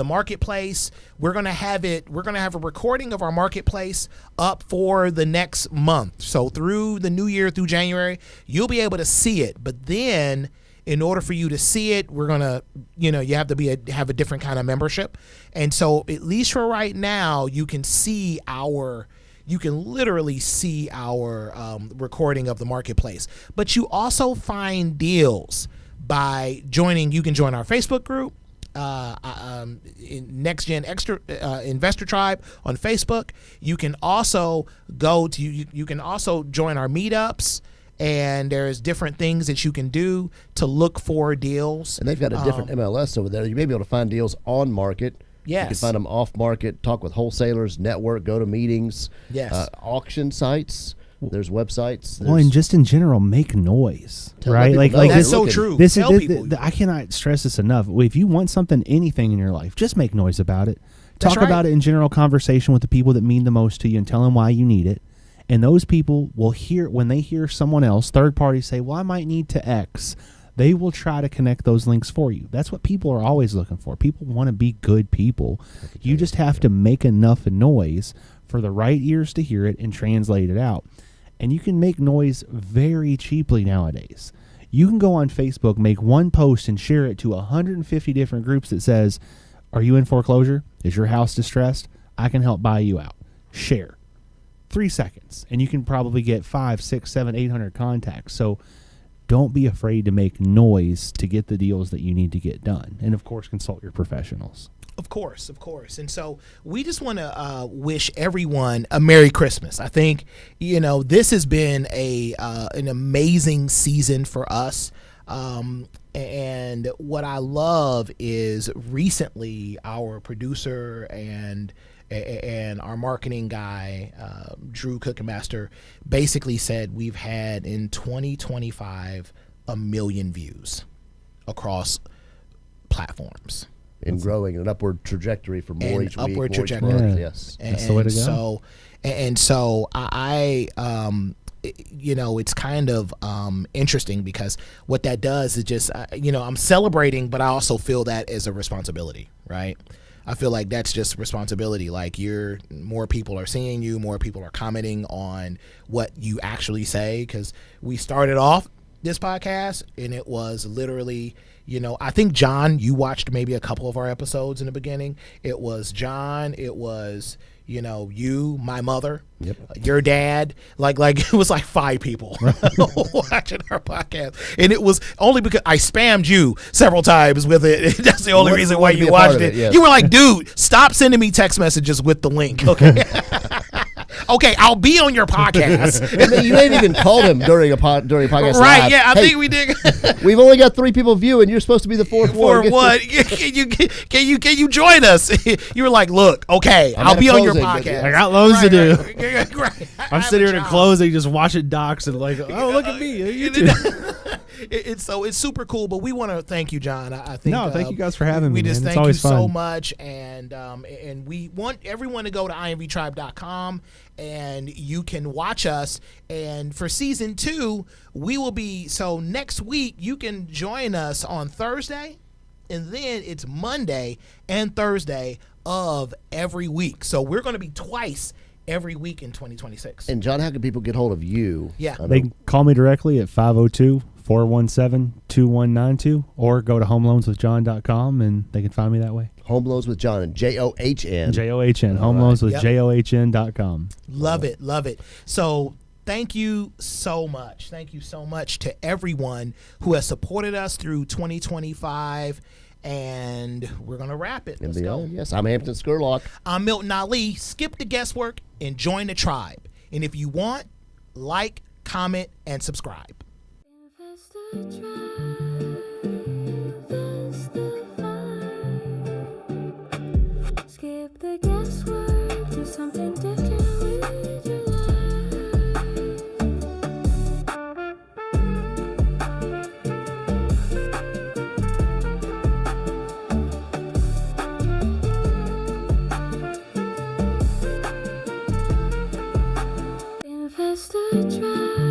Marketplace. We're going to have a recording of our Marketplace up for the next month. So through the new year, through January, you'll be able to see it. But then, in order for you to see it, we're gonna, you have to have a different kind of membership. And so, at least for right now, you can literally see our recording of the Marketplace. But you also find deals by joining. You can join our Facebook group, Next Gen Extra Investor Tribe on Facebook. You can also you can also join our meetups. And there's different things that you can do to look for deals. And they've got a different MLS over there. You may be able to find deals on market. Yes. You can find them off market, talk with wholesalers, network, go to meetings. Yes. Auction sites. There's websites. Well, and just in general, make noise, right? Like that's so true. I cannot stress this enough. If you want anything in your life, just make noise about it. Talk about it in general conversation with the people that mean the most to you, and tell them why you need it. And those people will hear, when they hear someone else, third party, say, well, I might need to X, they will try to connect those links for you. That's what people are always looking for. People want to be good people. You just have to make enough noise for the right ears to hear it and translate it out. And you can make noise very cheaply nowadays. You can go on Facebook, make one post, and share it to 150 different groups that says, are you in foreclosure? Is your house distressed? I can help buy you out. Share. 3 seconds, and you can probably get 5, 6, 7, 800 contacts. So don't be afraid to make noise to get the deals that you need to get done. And of course, consult your professionals. Of course. And so we just want to wish everyone a Merry Christmas. I think, this has been an amazing season for us. And what I love is recently our producer and our marketing guy, Drew Cookmaster, basically said we've had in 2025 1 million views across platforms. And growing, an upward trajectory for more each week. Upward trajectory. Yes. That's the way to go. So I it's kind of interesting, because what that does is just, I'm celebrating, but I also feel that as a responsibility, right? I feel like that's just responsibility. Like more people are seeing you, more people are commenting on what you actually say. Because we started off this podcast and it was literally, I think John, you watched maybe a couple of our episodes in the beginning. It was John, it was you, my mother, your dad, like it was like 5 people watching our podcast, and it was only because I spammed you several times with it. That's the only reason why you watched it. Yes. You were like, dude, stop sending me text messages with the link. Okay. Okay, I'll be on your podcast. And you ain't even called him during a podcast. Right? Live. Yeah, I Hey, think we did. We've only got 3 people view, and you're supposed to be the fourth one. For what? Can you join us? You were like, look, okay, I'm I'll at be a on your closing, but podcast. I got loads to do. Right. I'm sitting here in a closing, just watching docs and like, oh, look at me. You too. It's super cool, but we want to thank you, John. I think Thank you guys for having me. We just man. It's thank you always so fun. much, and we want everyone to go to imvtribe.com and you can watch us. And for season 2, we will be next week. You can join us on Thursday, and then it's Monday and Thursday of every week. So we're going to be twice every week in 2026. And John, how can people get hold of you? Yeah. They can call me directly at 502-417-2192 or go to homeloanswithjohn.com and they can find me that way. Home Loans with John, and JOHN. JOHN, homeloanswithjohn.com. Love it. So thank you so much. Thank you so much to everyone who has supported us through 2025. And we're going to wrap it. And Let's go. beyond. Yes, I'm Hampton Skurlock. I'm Milton Ali. Skip the guesswork and join the tribe. And if you want, like, comment, and subscribe. Skip the guesswork, do something different with your life. Investor tribe.